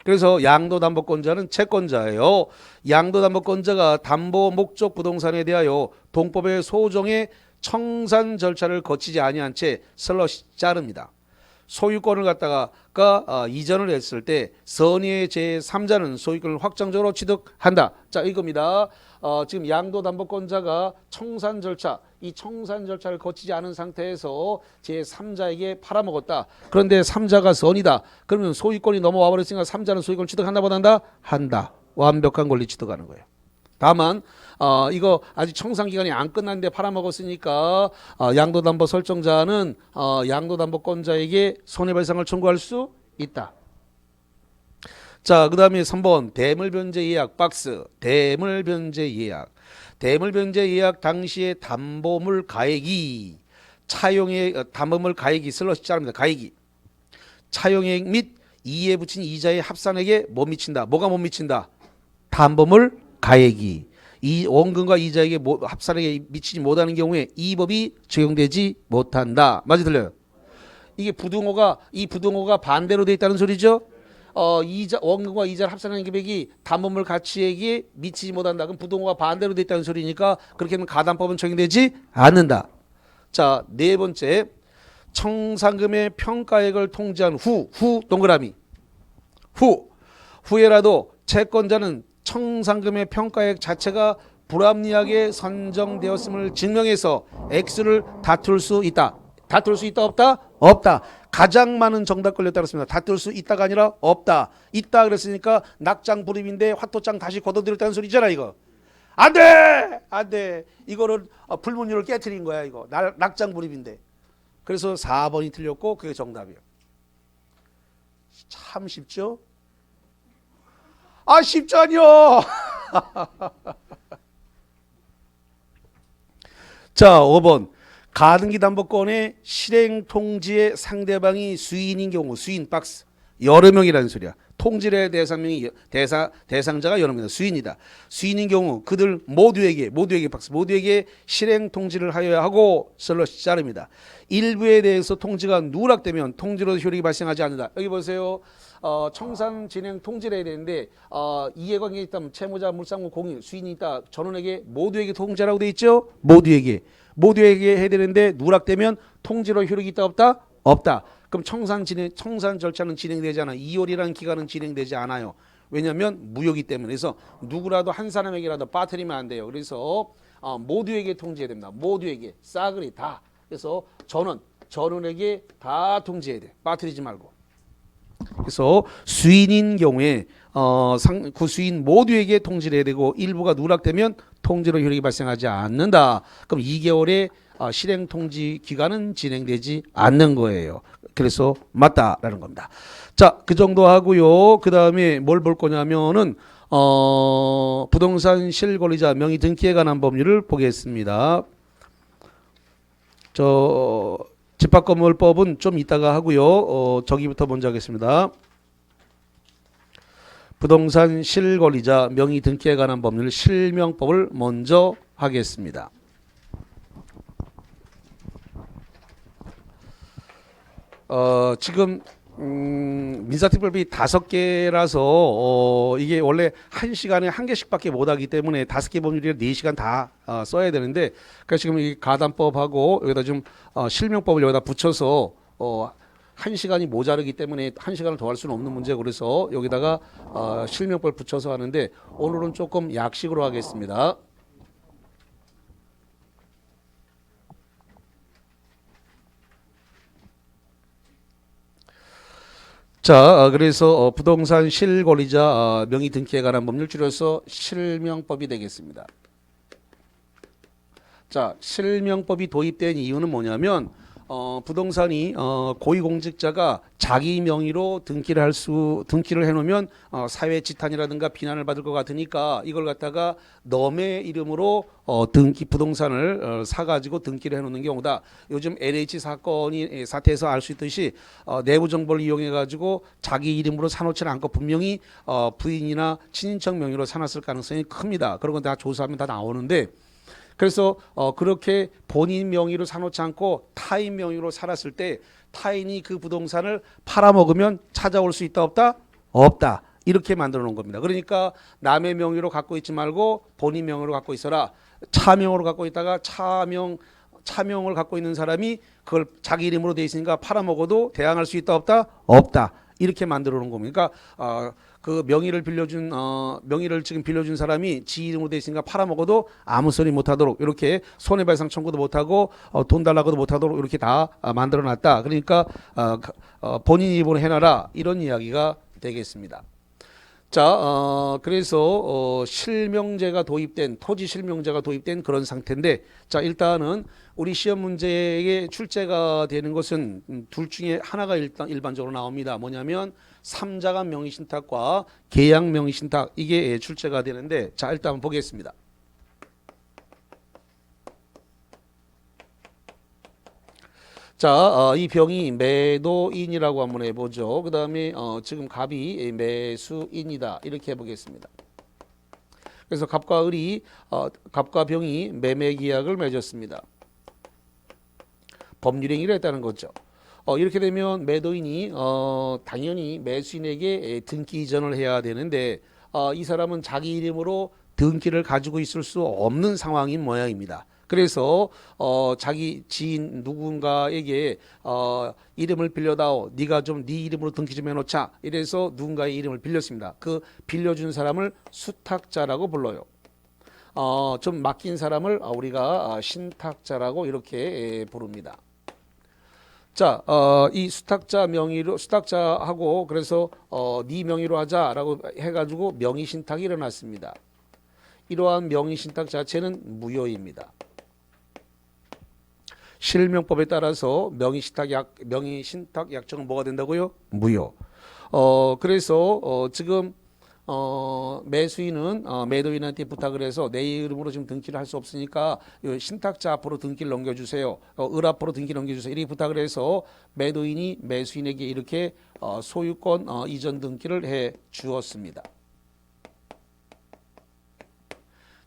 그래서 양도담보권자는 채권자예요. 양도담보권자가 담보 목적 부동산에 대하여 동법의 소정의 청산 절차를 거치지 아니한 채 슬러시 자릅니다. 소유권을 갖다가 이전을 했을 때 선의의 제3자는 소유권을 확정적으로 취득한다. 자, 이겁니다. 지금 양도담보권자가 청산 절차, 이 청산 절차를 거치지 않은 상태에서 제3자에게 팔아먹었다. 그런데 3자가 선이다. 그러면 소유권이 넘어와 버렸으니까 3자는 소유권을 취득한다 못한다? 한다. 완벽한 권리 취득하는 거예요. 다만 이거 아직 청산 기간이 안 끝났는데 팔아먹었으니까 양도담보 설정자는 양도담보권자에게 손해배상을 청구할 수 있다. 자, 그 다음에 3번 대물변제 예약 박스 대물변제 예약. 대물변제 예약 당시의 담보물 가액이 차용액 담보물 가액이 슬러시 자릅니다. 가액이 차용액 및 이에 붙인 이자의 합산액에 못 미친다. 뭐가 못 미친다? 담보물 가액이 이 원금과 이자에게 합산액에 미치지 못하는 경우에 이 법이 적용되지 못한다. 맞이 들려요? 이게 이 부등호가 반대로 돼 있다는 소리죠. 원금과 이자를 합산하는 금액이 담보물 가치액에 미치지 못한다. 그럼 부등호가 반대로 돼 있다는 소리니까 그렇게 하면 가담법은 적용되지 않는다. 자, 네 번째. 청산금의 평가액을 통지한 후 동그라미. 후에라도 채권자는 청산금의 평가액 자체가 불합리하게 선정되었음을 증명해서 액수를 다툴 수 있다. 다툴 수 있다 없다? 없다. 가장 많은 정답 걸렸다 그랬습니다. 다툴 수 있다가 아니라 없다. 있다 그랬으니까 낙장 불입인데 화토장 다시 걷어들였다는 소리잖아 이거. 안 돼. 이거는 불문율을 깨트린 거야 이거. 낙장 불입인데. 그래서 4번이 틀렸고 그게 정답이에요. 참 쉽죠? 쉽잖요. 자, 5번. 가등기 담보권의 실행 통지의 상대방이 수인인 경우 수인 박스 여러 명이라는 소리야. 통지의 대상명이 대상자가 여러 명이다. 수인이다. 수인인 경우 그들 모두에게 박스 모두에게 실행 통지를 하여야 하고 슬러시 자릅니다. 일부에 대해서 통지가 누락되면 통지로 효력이 발생하지 않는다. 여기 보세요. 청산 진행 통지를 해야 되는데 이해관계가 있다면 채무자, 물상무, 공인, 수인이 있다. 전원에게 모두에게 통지라고 돼 있죠. 모두에게 해야 되는데 누락되면 통지로 효력이 있다 없다? 없다. 그럼 청산 절차는 진행되지 않아. 이월이라는 기간은 진행되지 않아요. 왜냐하면 무효이기 때문에. 그래서 누구라도 한 사람에게라도 빠뜨리면 안 돼요. 그래서 모두에게 통지해야 됩니다. 모두에게 싸그리 다. 그래서 전원에게 다 통지해야 돼. 빠뜨리지 말고. 그래서 수인인 경우에 그 수인 모두에게 통지를 해야 되고 일부가 누락되면 통지로 효력이 발생하지 않는다. 그럼 2개월의 실행 통지 기간은 진행되지 않는 거예요. 그래서 맞다라는 겁니다. 자, 그 정도 하고요. 그 다음에 뭘 볼 거냐면은 부동산 실권리자 명의 등기에 관한 법률을 보겠습니다. 집합건물법은 좀 이따가 하고요. 저기부터 먼저 하겠습니다. 부동산 실권리자 명의 등기에 관한 법률 실명법을 먼저 하겠습니다. 지금 민사특별비 5개라서 이게 원래 1시간에 1개씩밖에 못 하기 때문에 5개 법률이라 4시간 다 써야 되는데, 그러니까 지금 이 가담법하고 여기다 좀 실명법을 여기다 붙여서 1시간이 모자르기 때문에 1시간을 더 할 수는 없는 문제고, 그래서 여기다가 실명법을 붙여서 하는데 오늘은 조금 약식으로 하겠습니다. 자, 그래서 부동산 실권리자 명의 등기에 관한 법률 줄여서 실명법이 되겠습니다. 자, 실명법이 도입된 이유는 뭐냐면 부동산이 고위공직자가 자기 명의로 등기를 해놓으면 사회 지탄이라든가 비난을 받을 것 같으니까 이걸 갖다가 남의 이름으로 부동산을 사가지고 등기를 해놓는 경우다. 요즘 LH 사태에서 알 수 있듯이 내부 정보를 이용해 가지고 자기 이름으로 사놓지는 않고 분명히 부인이나 친인척 명의로 사놨을 가능성이 큽니다. 그런 건 다 조사하면 다 나오는데. 그래서 그렇게 본인 명의로 사놓지 않고 타인 명의로 살았을 때 타인이 그 부동산을 팔아먹으면 찾아올 수 있다 없다? 없다. 이렇게 만들어 놓은 겁니다. 그러니까 남의 명의로 갖고 있지 말고 본인 명의로 갖고 있어라. 차명으로 갖고 있다가 차명을 갖고 있는 사람이 그걸 자기 이름으로 돼 있으니까 팔아먹어도 대항할 수 있다 없다? 없다. 이렇게 만들어 놓은 겁니다. 그러니까 그 명의를 지금 빌려준 사람이 지 이름으로 돼 있으니까 팔아먹어도 아무 소리 못하도록 이렇게 손해배상 청구도 못하고 돈 달라고도 못하도록 이렇게 다 만들어놨다. 그러니까 본인 입으로 해놔라, 이런 이야기가 되겠습니다. 자, 그래서 실명제가 도입된, 토지 실명제가 도입된 그런 상태인데, 자, 일단은 우리 시험 문제에 출제가 되는 것은 둘 중에 하나가 일반적으로 나옵니다. 뭐냐면 삼자간 명의신탁과 계약 명의신탁, 이게 출제가 되는데, 자, 일단 한번 보겠습니다. 자, 이 병이 매도인이라고 한번 해보죠. 그 다음에 지금 갑이 매수인이다, 이렇게 해보겠습니다. 그래서 갑과 을이 갑과 병이 매매 계약을 맺었습니다. 법률행위를 했다는 거죠. 이렇게 되면 매도인이 당연히 매수인에게 등기 이전을 해야 되는데 이 사람은 자기 이름으로 등기를 가지고 있을 수 없는 상황인 모양입니다. 그래서 자기 지인 누군가에게 이름을 빌려다오, 네가 좀 네 이름으로 등기 좀 해놓자, 이래서 누군가의 이름을 빌렸습니다. 그 빌려준 사람을 수탁자라고 불러요. 좀 맡긴 사람을 우리가 신탁자라고 이렇게 부릅니다. 자, 이 수탁자하고 그래서 네 명의로 하자라고 해가지고 명의신탁이 일어났습니다. 이러한 명의신탁 자체는 무효입니다. 실명법에 따라서 명의신탁 약정은 뭐가 된다고요? 무효. 그래서 지금 매수인은 매도인한테 부탁을 해서 내 이름으로 지금 등기를 할 수 없으니까 신탁자 앞으로 등기를 넘겨주세요. 을 앞으로 등기 넘겨주세요. 이렇게 부탁을 해서 매도인이 매수인에게 이렇게 소유권 이전 등기를 해 주었습니다.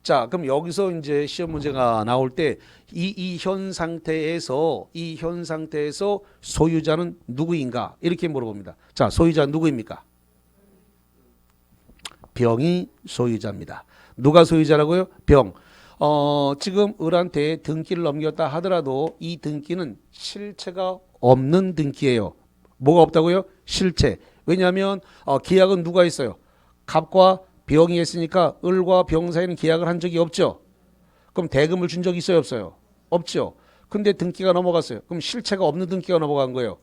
자, 그럼 여기서 이제 시험 문제가 나올 때 이 현 상태에서 소유자는 누구인가? 이렇게 물어봅니다. 자, 소유자는 누구입니까? 병이 소유자입니다. 누가 소유자라고요? 병. 지금 을한테 등기를 넘겼다 하더라도 이 등기는 실체가 없는 등기예요. 뭐가 없다고요? 실체. 왜냐하면 계약은 누가 있어요? 갑과 병이 했으니까 을과 병 사이는 계약을 한 적이 없죠. 그럼 대금을 준 적이 있어요, 없어요? 없죠. 근데 등기가 넘어갔어요. 그럼 실체가 없는 등기가 넘어간 거예요.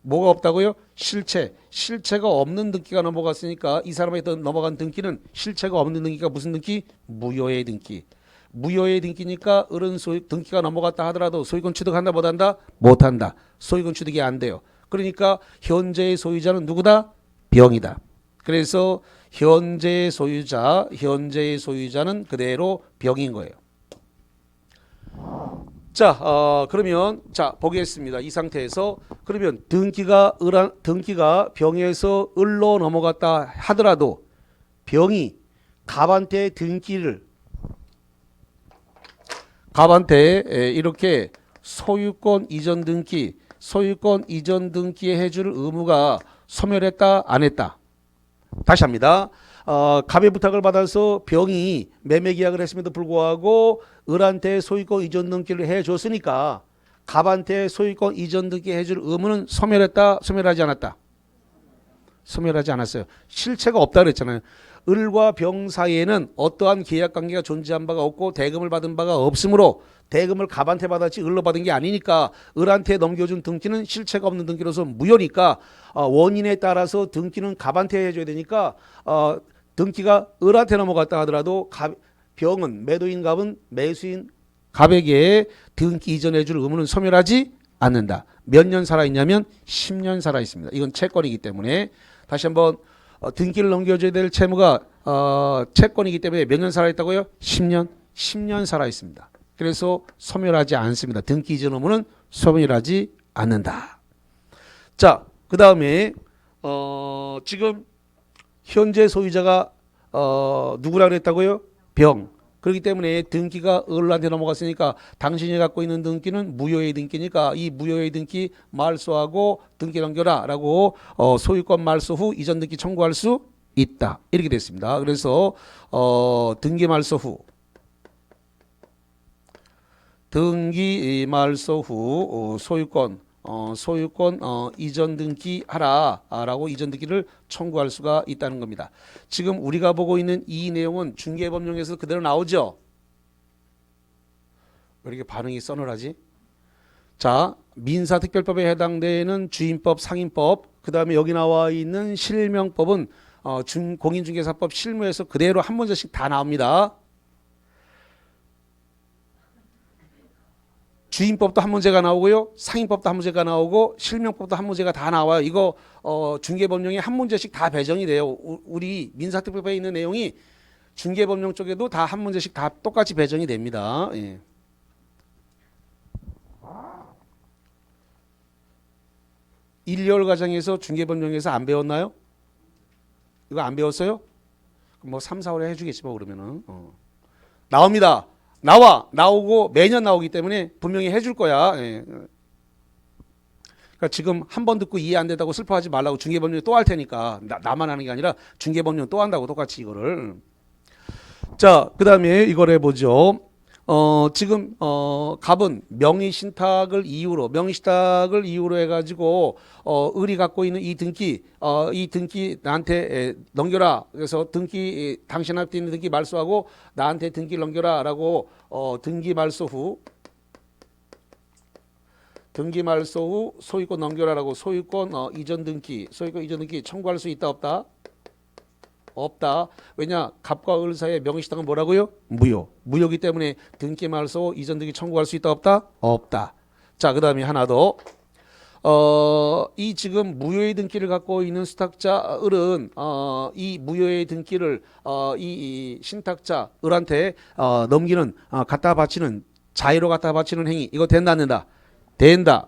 뭐가 없다고요? 실체가 없는 등기가 넘어갔으니까 이 사람에게 넘어간 등기는 실체가 없는 등기가 무슨 등기? 무효의 등기. 무효의 등기니까 을은 등기가 넘어갔다 하더라도 소유권 취득한다 못한다? 못한다. 소유권 취득이 안 돼요. 그러니까 현재의 소유자는 누구다? 병이다. 그래서 현재의 소유자는 그대로 병인 거예요. 자, 그러면 보겠습니다. 이 상태에서 그러면 등기가 병에서 을로 넘어갔다 하더라도 병이 갑한테 이렇게 소유권 이전 등기, 소유권 이전 등기에 해줄 의무가 소멸했다 안 했다. 다시 합니다. 갑의 부탁을 받아서 병이 매매 계약을 했음에도 불구하고 을한테 소유권 이전 등기를 해줬으니까 갑한테 소유권 이전 등기 해줄 의무는 소멸했다 소멸하지 않았다. 소멸하지 않았어요. 실체가 없다 그랬잖아요. 을과 병 사이에는 어떠한 계약관계가 존재한 바가 없고 대금을 받은 바가 없으므로 대금을 갑한테 받았지 을로 받은 게 아니니까 을한테 넘겨준 등기는 실체가 없는 등기로서 무효니까 원인에 따라서 등기는 갑한테 해줘야 되니까 등기가 을한테 넘어갔다 하더라도 병은 매도인 갑은 매수인 갑에게 등기 이전해 줄 의무는 소멸하지 않는다. 몇 년 살아있냐면 10년 살아있습니다. 이건 채권이기 때문에 다시 한번 등기를 넘겨줘야 될 채무가 채권이기 때문에 몇 년 살아있다고요? 10년? 10년 살아있습니다. 그래서 소멸하지 않습니다. 등기 이전 의무는 소멸하지 않는다. 자, 그 다음에 지금 현재 소유자가 누구라 그랬다고요? 병. 그렇기 때문에 등기가 을한테 넘어갔으니까 당신이 갖고 있는 등기는 무효의 등기니까 이 무효의 등기 말소하고 등기 넘겨라 라고 소유권 말소 후 이전 등기 청구할 수 있다. 이렇게 됐습니다. 그래서 등기 말소 후 소유권 이전 등기 하라라고 이전 등기를 청구할 수가 있다는 겁니다. 지금 우리가 보고 있는 이 내용은 중개법령에서 그대로 나오죠. 왜 이렇게 반응이 서늘하지? 자, 민사특별법에 해당되는 주임법, 상임법, 그 다음에 여기 나와 있는 실명법은 공인중개사법 실무에서 그대로 한 문제씩 다 나옵니다. 주임법도 한 문제가 나오고요. 상임법도 한 문제가 나오고 실명법도 한 문제가 다 나와요. 이거 중개법령에 한 문제씩 다 배정이 돼요. 우리 민사특별법에 있는 내용이 중개법령 쪽에도 다 한 문제씩 다 똑같이 배정이 됩니다. 예. 일개월 과정에서 중개법령에서 안 배웠나요? 이거 안 배웠어요? 뭐 3, 4월에 해주겠지 뭐 그러면은 나옵니다. 나오고 매년 나오기 때문에 분명히 해줄 거야. 예. 그러니까 지금 한 번 듣고 이해 안 된다고 슬퍼하지 말라고 중개법령 또 할 테니까 나만 하는 게 아니라 중개법령 또 한다고 똑같이 이거를. 자, 그 다음에 이걸 해보죠. 지금 갑은 명의신탁을 이유로 해가지고 을이 갖고 있는 이 등기 나한테 넘겨라. 그래서 당신한테 있는 등기 말소하고 나한테 등기를 넘겨라라고 등기 말소 후 소유권 넘겨라라고 소유권 이전 등기 청구할 수 있다 없다? 없다. 왜냐? 갑과 을 사이의 명의신탁은 뭐라고요? 무효이기 때문에 등기 말소 이전 등기 청구할 수 있다 없다? 없다. 자, 그 다음에 하나 더. 이 지금 무효의 등기를 갖고 있는 수탁자 을은 이 무효의 등기를 이 신탁자 을한테 넘기는 갖다 바치는 자의로 갖다 바치는 행위 이거 된다 안 된다? 된다.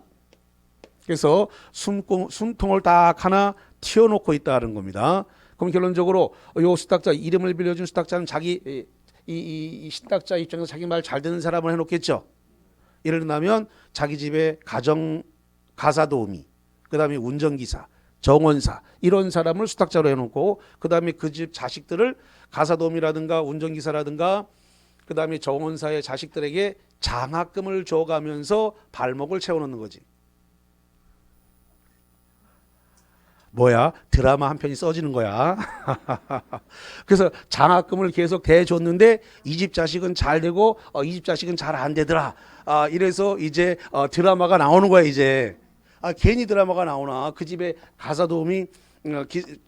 그래서 숨통을 딱 하나 튀어놓고 있다는 겁니다. 그럼 결론적으로 요 수탁자 이름을 빌려준 수탁자는 자기 이 신탁자 입장에서 자기 말 잘 듣는 사람을 해놓겠죠. 예를 들면 자기 집에 가사도우미, 그 다음에 운전기사, 정원사 이런 사람을 수탁자로 해놓고 그 다음에 그 집 자식들을 가사도우미라든가 운전기사라든가 그 다음에 정원사의 자식들에게 장학금을 줘가면서 발목을 채워놓는 거지. 뭐야? 드라마 한 편이 써지는 거야. 그래서 장학금을 계속 대줬는데 이 집 자식은 잘 되고 이 집 자식은 잘 안 되더라. 이래서 이제 드라마가 나오는 거야 이제. 괜히 드라마가 나오나. 그 집에 가사도우미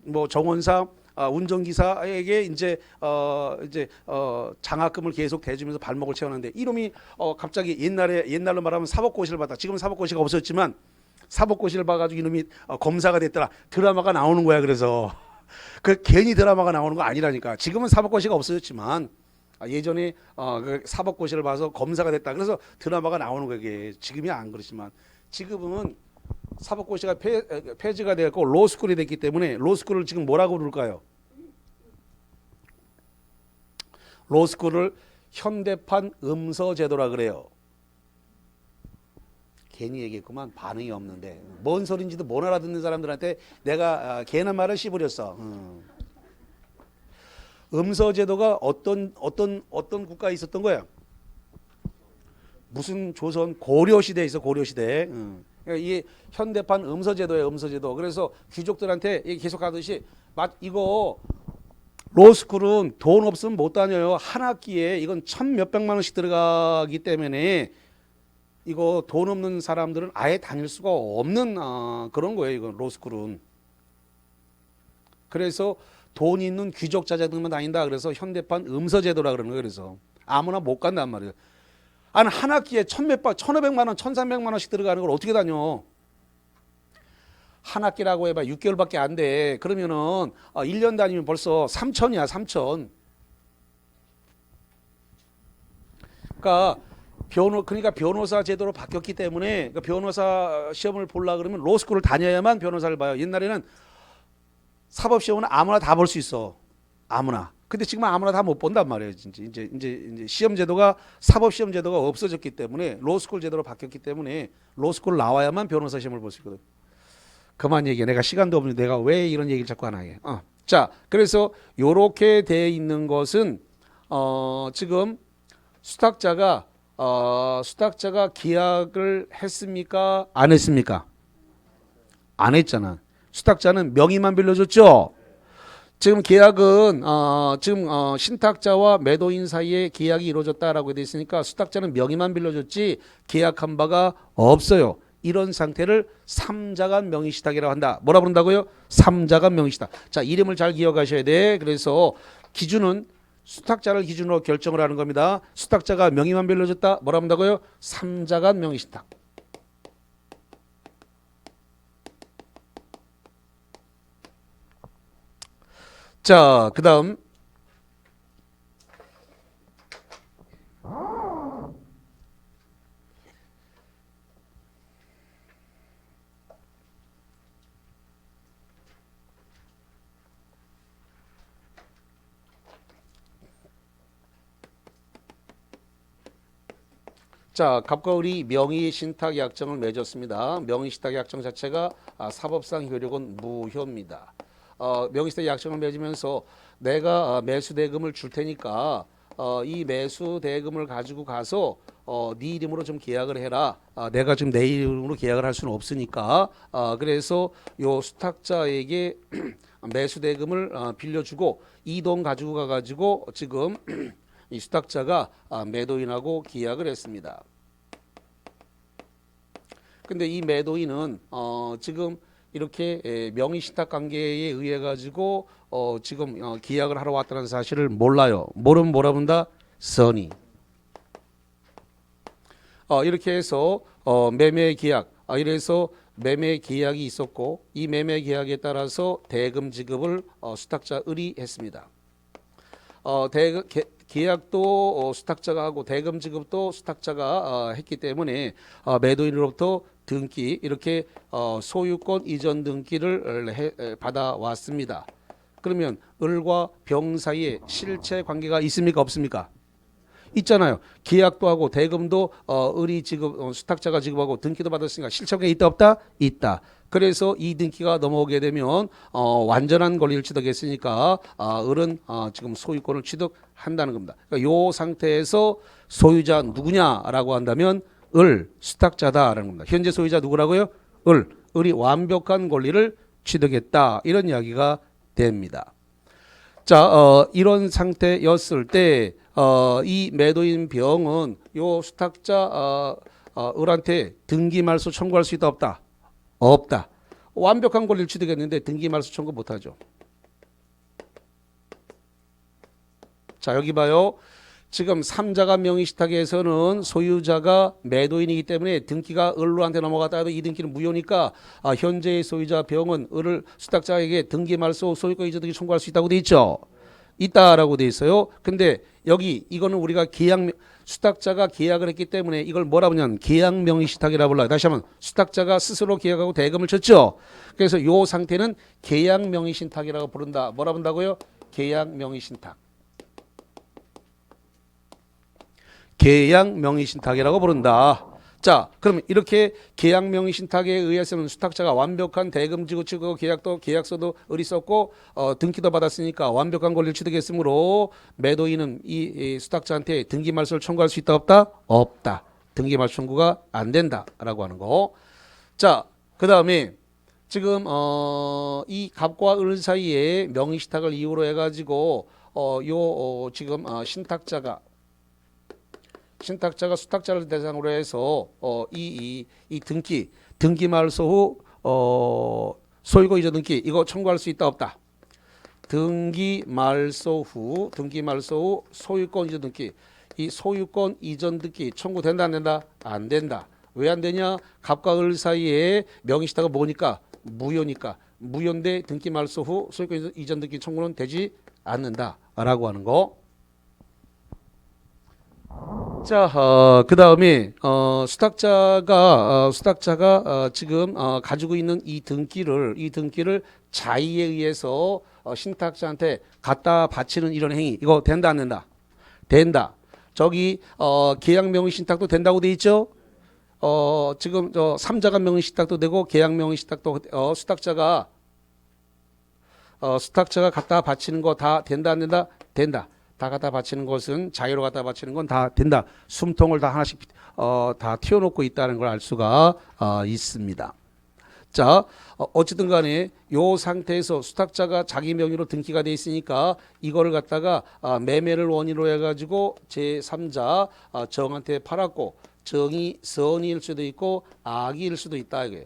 뭐 정원사 운전기사에게 이제 장학금을 계속 대주면서 발목을 채우는데 이놈이 갑자기 옛날로 말하면 사법고시를 받다. 지금 사법고시가 없었지만 사법고시를 봐가지고 이놈이 검사가 됐더라. 드라마가 나오는 거야. 그래서 그 괜히 드라마가 나오는 거 아니라니까. 지금은 사법고시가 없어졌지만 예전에 그 사법고시를 봐서 검사가 됐다. 그래서 드라마가 나오는 거야. 이게 지금이 안 그렇지만 지금은 사법고시가 폐지가 되었고 로스쿨이 됐기 때문에 로스쿨을 지금 뭐라고 부를까요? 로스쿨을 현대판 음서제도라 그래요. 괜히 얘기했구만. 반응이 없는데 뭔 소린지도 못 알아듣는 사람들한테 내가 괜한 말을 씹으렸어. 음서 제도가 어떤 국가에 있었던 거야? 무슨 조선 고려 시대에 있어. 고려 시대. 그러니까 이게 현대판 음서 제도예요. 음서 제도. 그래서 귀족들한테 계속 하듯이 이거 로스쿨은 돈 없으면 못 다녀요. 한 학기에 이건 천 몇백만 원씩 들어가기 때문에 이거 돈 없는 사람들은 아예 다닐 수가 없는 그런 거예요. 이건 로스쿨은. 그래서 돈 있는 귀족 자제들만 다닌다. 그래서 현대판 음서 제도라 그러는 거예요. 그래서 아무나 못 간단 말이에요. 아니 한 학기에 천오백만 원, 천삼백만 원씩 들어가는 걸 어떻게 다녀? 한 학기라고 해봐 6개월밖에 안 돼. 그러면은 1년 다니면 벌써 3천이야. 3천. 그러니까 변호사 제도로 바뀌었기 때문에 변호사 시험을 보려 그러면 로스쿨을 다녀야만 변호사를 봐요. 옛날에는 사법 시험은 아무나 다 볼 수 있어. 아무나. 근데 지금 아무나 다 못 본단 말이에요. 이제 시험 제도가 사법 시험 제도가 없어졌기 때문에 로스쿨 제도로 바뀌었기 때문에 로스쿨 나와야만 변호사 시험을 볼 수 있거든. 그만 얘기해. 내가 시간도 없는데 내가 왜 이런 얘기를 자꾸 하나 해. 자, 그래서 요렇게 돼 있는 것은 지금 수탁자가 계약을 했습니까? 안 했습니까? 안 했잖아. 수탁자는 명의만 빌려줬죠. 지금 계약은 지금 신탁자와 매도인 사이에 계약이 이루어졌다라고 되어 있으니까 수탁자는 명의만 빌려줬지 계약한 바가 없어요. 이런 상태를 삼자간 명의신탁이라고 한다. 뭐라 부른다고요? 삼자간 명의신탁. 자, 이름을 잘 기억하셔야 돼. 그래서 기준은 수탁자를 기준으로 결정을 하는 겁니다. 수탁자가 명의만 빌려줬다. 뭐라 한다고요? 삼자간 명의신탁. 자, 그 다음 자, 갑과 을이 명의신탁약정을 맺었습니다. 명의신탁약정 자체가 사법상 효력은 무효입니다. 명의신탁약정을 맺으면서 내가 매수대금을 줄 테니까 이 매수대금을 가지고 가서 네 이름으로 좀 계약을 해라. 내가 지금 내 이름으로 계약을 할 수는 없으니까 그래서 요 수탁자에게 매수대금을 빌려주고 이 돈 가지고 가가지고 지금 이 수탁자가 매도인하고 계약을 했습니다. 근데 이 매도인은 지금 이렇게 명의신탁 관계에 의해 가지고 지금 계약을 하러 왔다는 사실을 몰라요. 모르면 뭐라 본다? 선의. 이렇게 해서 매매 계약, 이래서 매매 계약이 있었고 이 매매 계약에 따라서 대금 지급을 수탁자 을이 했습니다. 계약도 수탁자가 하고 대금 지급도 수탁자가 했기 때문에 매도인으로부터 등기 이렇게 소유권 이전 등기를 받아왔습니다. 그러면 을과 병 사이에 실체 관계가 있습니까 없습니까? 있잖아요. 계약도 하고 대금도 을이 수탁자가 지급하고 등기도 받았으니까 실체 관계 있다 없다? 있다. 그래서 이 등기가 넘어오게 되면 완전한 권리를 취득했으니까 을은 지금 소유권을 취득한다는 겁니다. 그러니까 이 상태에서 소유자 누구냐라고 한다면 을, 수탁자다라는 겁니다. 현재 소유자 누구라고요? 을이 완벽한 권리를 취득했다. 이런 이야기가 됩니다. 자, 이런 상태였을 때 이 매도인 병은 요 수탁자 을한테 등기 말소 청구할 수 있다 없다? 없다. 완벽한 권리를 취득했는데 등기 말소 청구 못하죠. 자, 여기 봐요. 지금 삼자간 명의신탁에서는 소유자가 매도인이기 때문에 등기가 을로한테 넘어갔다 해도 이 등기는 무효니까 현재의 소유자 병은 을을 수탁자에게 등기 말소 소유권 이전 등기 청구할 수 있다고 돼 있죠. 있다라고 돼 있어요. 근데 여기 이거는 우리가 수탁자가 계약을 했기 때문에 이걸 뭐라 부르냐면 계약명의신탁이라고 불러요. 다시 한번 수탁자가 스스로 계약하고 대금을 쳤죠. 그래서 이 상태는 계약명의신탁이라고 부른다. 뭐라 부른다고요? 계약명의신탁. 계약명의신탁이라고 부른다. 자, 그럼 이렇게 계약 명의 신탁에 의해서는 수탁자가 완벽한 대금 지급 취득 계약도 계약서도 을이 썼고 등기도 받았으니까 완벽한 권리를 취득했으므로 매도인은 이 수탁자한테 등기 말소를 청구할 수 있다 없다? 없다. 등기 말소 청구가 안 된다라고 하는 거. 자, 그다음에 지금 이 갑과 을 사이에 명의 신탁을 이유로 해가지고 지금 신탁자가 수탁자를 대상으로 해서 이 등기 말소 후 소유권 이전 등기 이거 청구할 수 있다 없다. 등기 말소 후 소유권 이전 등기 이 소유권 이전 등기 청구된다 안 된다? 안 된다. 왜 안 되냐? 갑과 을 사이에 명의 신탁은 뭐니까? 무효니까. 무효인데 등기 말소 후 소유권 이전 등기 청구는 되지 않는다라고 하는 거. 자, 그 다음에 수탁자가 지금 가지고 있는 이 등기를 자의에 의해서 신탁자한테 갖다 바치는 이런 행위 이거 된다 안 된다? 된다. 저기 계약 명의 신탁도 된다고 돼 있죠? 지금 저 3자간 명의 신탁도 되고 계약 명의 신탁도 수탁자가 갖다 바치는 거 다 된다 안 된다? 된다. 다 갖다 바치는 것은 자유로 갖다 바치는 건 다 된다. 숨통을 다 하나씩 다 튀어놓고 있다는 걸 알 수가 있습니다. 자, 어쨌든 간에 요 상태에서 수탁자가 자기 명의로 등기가 돼 있으니까 이거를 갖다가 매매를 원인으로 해가지고 제3자 정한테 팔았고 정이 선의일 수도 있고 악의일 수도 있다 이거예요.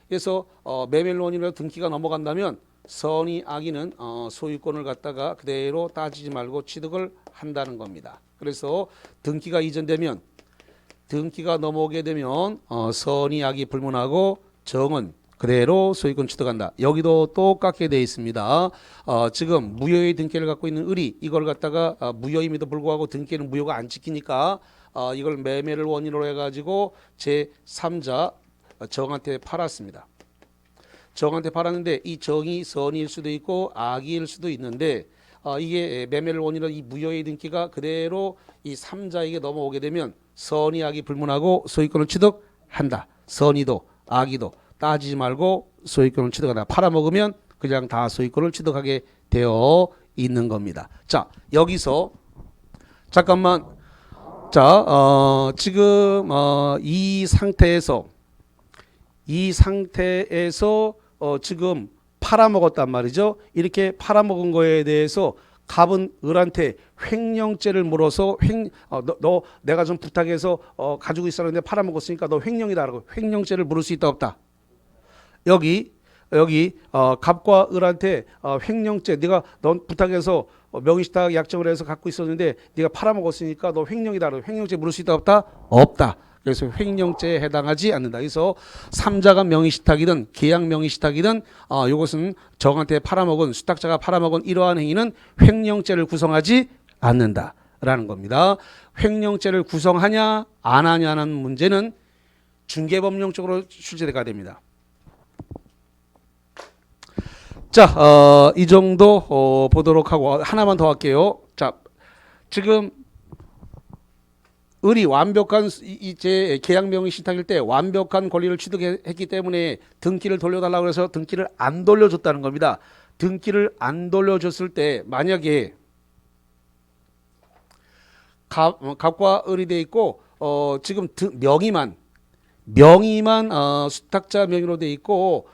그래서 매매를 원인으로 등기가 넘어간다면 선의 악의는 소유권을 갖다가 그대로 따지지 말고 취득을 한다는 겁니다. 그래서 등기가 이전되면 등기가 넘어오게 되면 선의 악의 불문하고 정은 그대로 소유권 취득한다. 여기도 똑같게 되어 있습니다. 지금 무효의 등기를 갖고 있는 을이 이걸 갖다가 무효임에도 불구하고 등기는 무효가 안 지키니까 이걸 매매를 원인으로 해가지고 제3자 정한테 팔았습니다. 정한테 팔았는데 이 정이 선의일 수도 있고 악의일 수도 있는데 이게 매매를 원인으로 이 무효의 등기가 그대로 이 3자에게 넘어오게 되면 선의 악의 불문하고 소유권을 취득한다. 선의도 악의도 따지지 말고 소유권을 취득한다. 팔아먹으면 그냥 다 소유권을 취득하게 되어 있는 겁니다. 자, 여기서 잠깐만. 자, 지금 이 상태에서 지금 팔아먹었단 말이죠. 이렇게 팔아먹은 거에 대해서 갑은 을한테 횡령죄를 물어서 너 내가 좀 부탁해서 가지고 있었는데 팔아먹었으니까 너 횡령이다라고 횡령죄를 물을 수 있다 없다. 여기 갑과 을한테 횡령죄 네가 넌 부탁해서 명의신탁 약정을 해서 갖고 있었는데 네가 팔아먹었으니까 너 횡령이다라고 횡령죄 물을 수 있다 없다? 없다. 그래서 횡령죄에 해당하지 않는다. 그래서 3자간 명의신탁이든 계약 명의신탁이든 이것은 정한테 팔아먹은 수탁자가 팔아먹은 이러한 행위는 횡령죄를 구성하지 않는다라는 겁니다. 횡령죄를 구성하냐 안 하냐는 문제는 중개법령적으로 출제가 됩니다. 자, 이 정도 보도록 하고 하나만 더 할게요. 자, 지금 을이 완벽한 이제 계약 명의 신탁일 때 완벽한 권리를 취득했기 때문에 등기를 돌려달라고 해서 등기를 안 돌려줬다는 겁니다. 등기를 안 돌려줬을 때 만약에 갑과 을이 돼 있고 지금 명의만 수탁자 명의로 돼 있고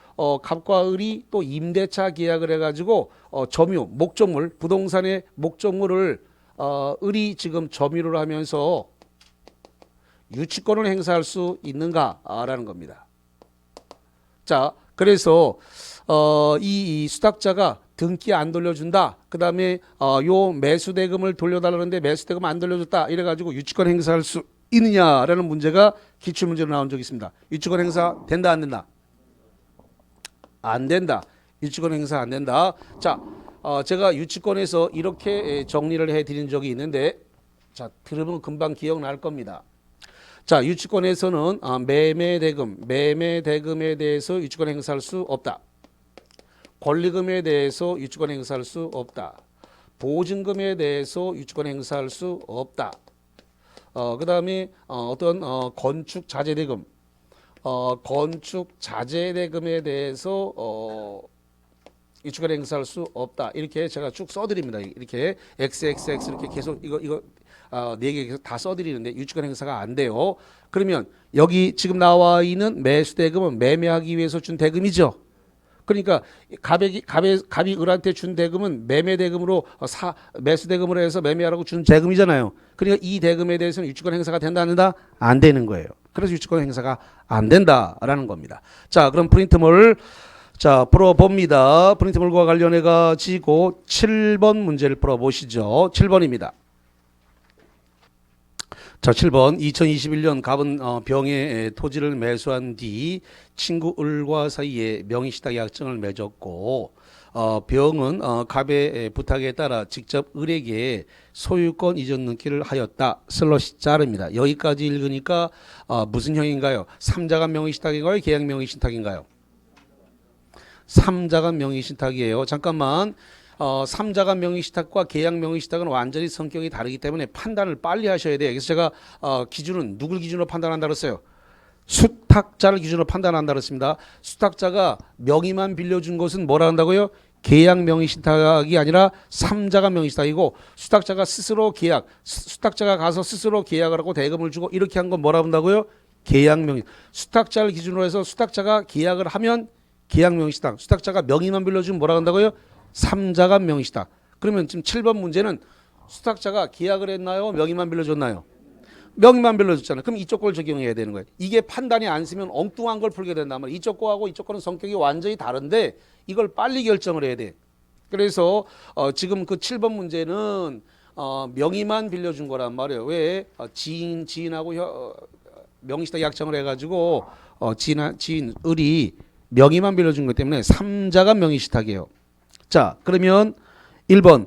갑과 을이 또 임대차 계약을 해가지고 점유 목적물 부동산의 목적물을 을이 지금 점유를 하면서 유치권을 행사할 수 있는가라는 겁니다. 자, 그래서 이 수탁자가 등기 안 돌려준다. 그 다음에 요 매수대금을 돌려달라는데 매수대금 안 돌려줬다. 이래가지고 유치권 행사할 수 있느냐라는 문제가 기출문제로 나온 적이 있습니다. 유치권 행사 된다 안 된다? 안 된다. 유치권 행사 안 된다. 자, 제가 유치권에서 이렇게 정리를 해드린 적이 있는데 자, 들으면 금방 기억날 겁니다. 자, 유치권에서는 매매대금에 대해서 유치권 행사할 수 없다. 권리금에 대해서 유치권 행사할 수 없다. 보증금에 대해서 유치권 행사할 수 없다. 그다음에 어떤 건축 자재 대금, 건축 자재 대금에 대해서 유축을 행사할 수 없다. 이렇게 제가 쭉 써드립니다. 이렇게 XXX 이렇게 계속 이거 네 개 계속 다 써드리는데 유축을 행사가 안 돼요. 그러면 여기 지금 나와 있는 매수 대금은 매매하기 위해서 준 대금이죠. 그러니까 갑이 을한테 준 대금은 매매 대금으로 매수 대금으로 해서 매매하라고 준 대금이잖아요. 그러니까 이 대금에 대해서는 유축권 행사가 된다 안 된다? 안 되는 거예요. 그래서 유축권 행사가 안 된다라는 겁니다. 자, 그럼 프린트물 풀어봅니다. 프린트물과 관련해 가지고 7번 문제를 풀어보시죠. 7번입니다. 자, 7번 2021년 갑은 병의 토지를 매수한 뒤 친구 을과 사이에 명의시탁 약정을 맺었고 병은 갑의 부탁에 따라 직접 을에게 소유권 이전 등기를 하였다. 슬러시 자릅니다. 여기까지 읽으니까 무슨 형인가요? 3자간 명의신탁인가요? 계약 명의신탁인가요? 3자간 명의신탁이에요. 잠깐만. 3자간 명의신탁과 계약 명의신탁은 완전히 성격이 다르기 때문에 판단을 빨리 하셔야 돼요. 그래서 제가 기준은 누굴 기준으로 판단한다 그랬어요? 수탁자를 기준으로 판단한다 그랬습니다. 수탁자가 명의만 빌려준 것은 뭐라 한다고요? 계약 명의신탁이 아니라 3자간 명의신탁이고 수탁자가 스스로 수탁자가 가서 스스로 계약을 하고 대금을 주고 이렇게 한 건 뭐라 한다고요? 계약 명의. 수탁자를 기준으로 해서 수탁자가 계약을 하면 계약 명의신탁, 수탁자가 명의만 빌려주면 뭐라 한다고요? 3자간 명의신탁. 그러면 지금 7번 문제는 수탁자가 계약을 했나요? 명의만 빌려줬나요? 명의만 빌려줬잖아요. 그럼 이쪽 걸 적용해야 되는 거예요. 이게 판단이 안 쓰면 엉뚱한 걸 풀게 된단 말이에요. 이쪽 거하고 이쪽 거는 성격이 완전히 다른데 이걸 빨리 결정을 해야 돼. 그래서 지금 그 7번 문제는 명의만 빌려준 거란 말이에요. 왜? 지인하고 명의신탁 약정을 해가지고 지인 을이 명의만 빌려준 것 때문에 3자간 명의신탁이에요. 자, 그러면 1번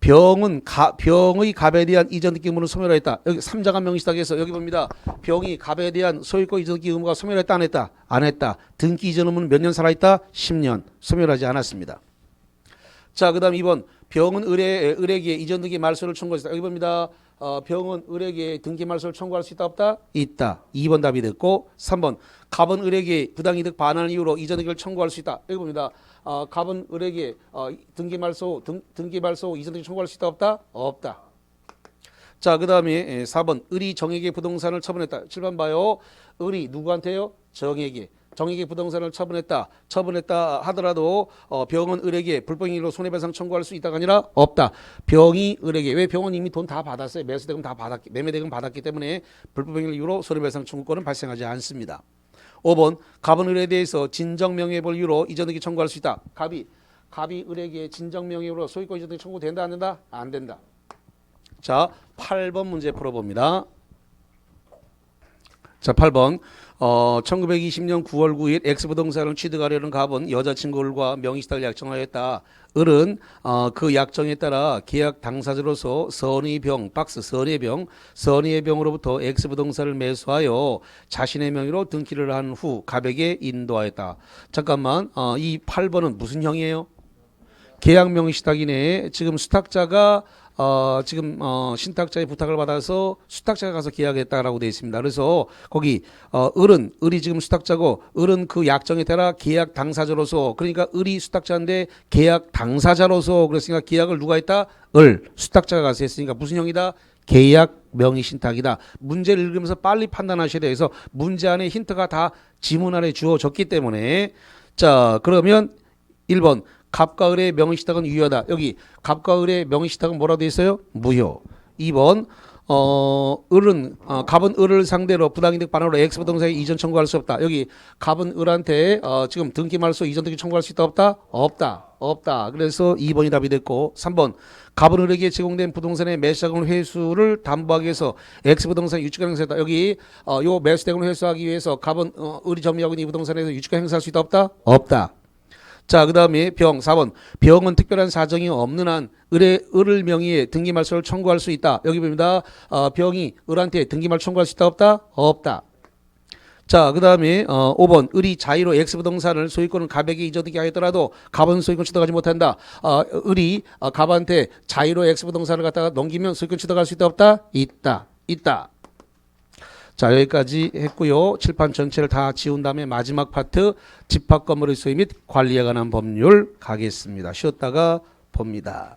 병의 갑에 대한 이전 등기 의무를 소멸하였다. 여기 3자간 명의신탁에서 여기 봅니다. 병이 갑에 대한 소유권 이전 등기 의무가 소멸했다 안 했다? 안 했다. 등기 이전 의무는 몇 년 살아있다? 10년. 소멸하지 않았습니다. 자, 그 다음 2번 병은 을에게 이전 등기 말소를 청구했다. 여기 봅니다. 병은 을에게 등기 말소를 청구할 수 있다 없다? 있다. 2번 답이 됐고 3번 갑은 을에게 부당이득 반환을 이유로 이전 등기를 청구할 수 있다. 여기 봅니다. 갑은 을에게 등기 말소 이전 등기 청구할 수 있다 없다? 없다. 자, 그 다음에 4번 을이 정에게 부동산을 처분했다. 7번 봐요. 을이 누구한테요? 정에게 부동산을 처분했다 하더라도 병은 을에게 불법행위로 손해배상 청구할 수 있다가 아니라 없다. 병이 을에게, 왜 병은 이미 돈 다 받았어요. 매수대금 다 받았기, 매매대금 받았기 때문에 불법행위 이유로 손해배상 청구권은 발생하지 않습니다. 5번 갑은 을에 대해서 진정명예회벌 이유로 이전등기 청구할 수 있다. 갑이 을에게 진정명예회로 소유권 이전등기 청구된다 안 된다? 안 된다. 자, 8번 문제 풀어봅니다. 자, 8번 1920년 9월 9일 X부동산을 취득하려는 갑은 여자친구 을과 명의신탁을 약정하였다. 을은 그 약정에 따라 계약 당사자로서 선의의 병으로부터 X부동산을 매수하여 자신의 명의로 등기를 한 후 갑에게 인도하였다. 잠깐만, 이 8번은 무슨 형이에요? 계약 명의신탁이네. 지금 수탁자가 신탁자의 부탁을 받아서 수탁자가 가서 계약했다라고 되어 있습니다. 그래서 거기 을이 지금 수탁자고 을은 그 약정에 따라 계약 당사자로서, 그러니까 을이 수탁자인데 계약 당사자로서 그랬으니까 계약을 누가 했다? 수탁자가 가서 했으니까 무슨 형이다? 계약 명의신탁이다. 문제를 읽으면서 빨리 판단하셔야 돼요. 그래서 문제 안에 힌트가 다 지문 안에 주어졌기 때문에. 자, 그러면 1번 갑과 을의 명의신탁은 유효하다. 여기 갑과 을의 명의신탁은 뭐라고 되어 있어요? 무효. 2번 갑은 을을 상대로 부당이득 반환으로 X부동산에 이전 청구할 수 없다. 여기 갑은 을한테 지금 등기 말소 이전 등기 청구할 수 있다 없다? 없다. 그래서 2번이 답이 됐고 3번 갑은 을에게 제공된 부동산의 매수자금 회수를 담보하기 위해서 X부동산 유축권 행사했다. 여기 요 매수대금을 회수하기 위해서 갑은 을이 점유하고 있는 이 부동산에서 유축권 행사할 수 있다 없다? 없다. 자, 그 다음에 4번 병은 특별한 사정이 없는 한 을을 명의의 등기 말소를 청구할 수 있다. 여기 봅니다. 병이 을한테 등기 말소 청구할 수 있다 없다? 없다. 자, 그 다음에 5번 을이 자의로 X부동산을 소유권을 갑에게 이전하게 하였더라도 갑은 소유권 취득하지 못한다. 을이 갑한테 자의로 X부동산을 갖다가 넘기면 소유권 취득할 수 있다 없다? 있다. 자, 여기까지 했고요. 칠판 전체를 다 지운 다음에 마지막 파트 집합 건물의 소유 및 관리에 관한 법률 가겠습니다. 쉬었다가 봅니다.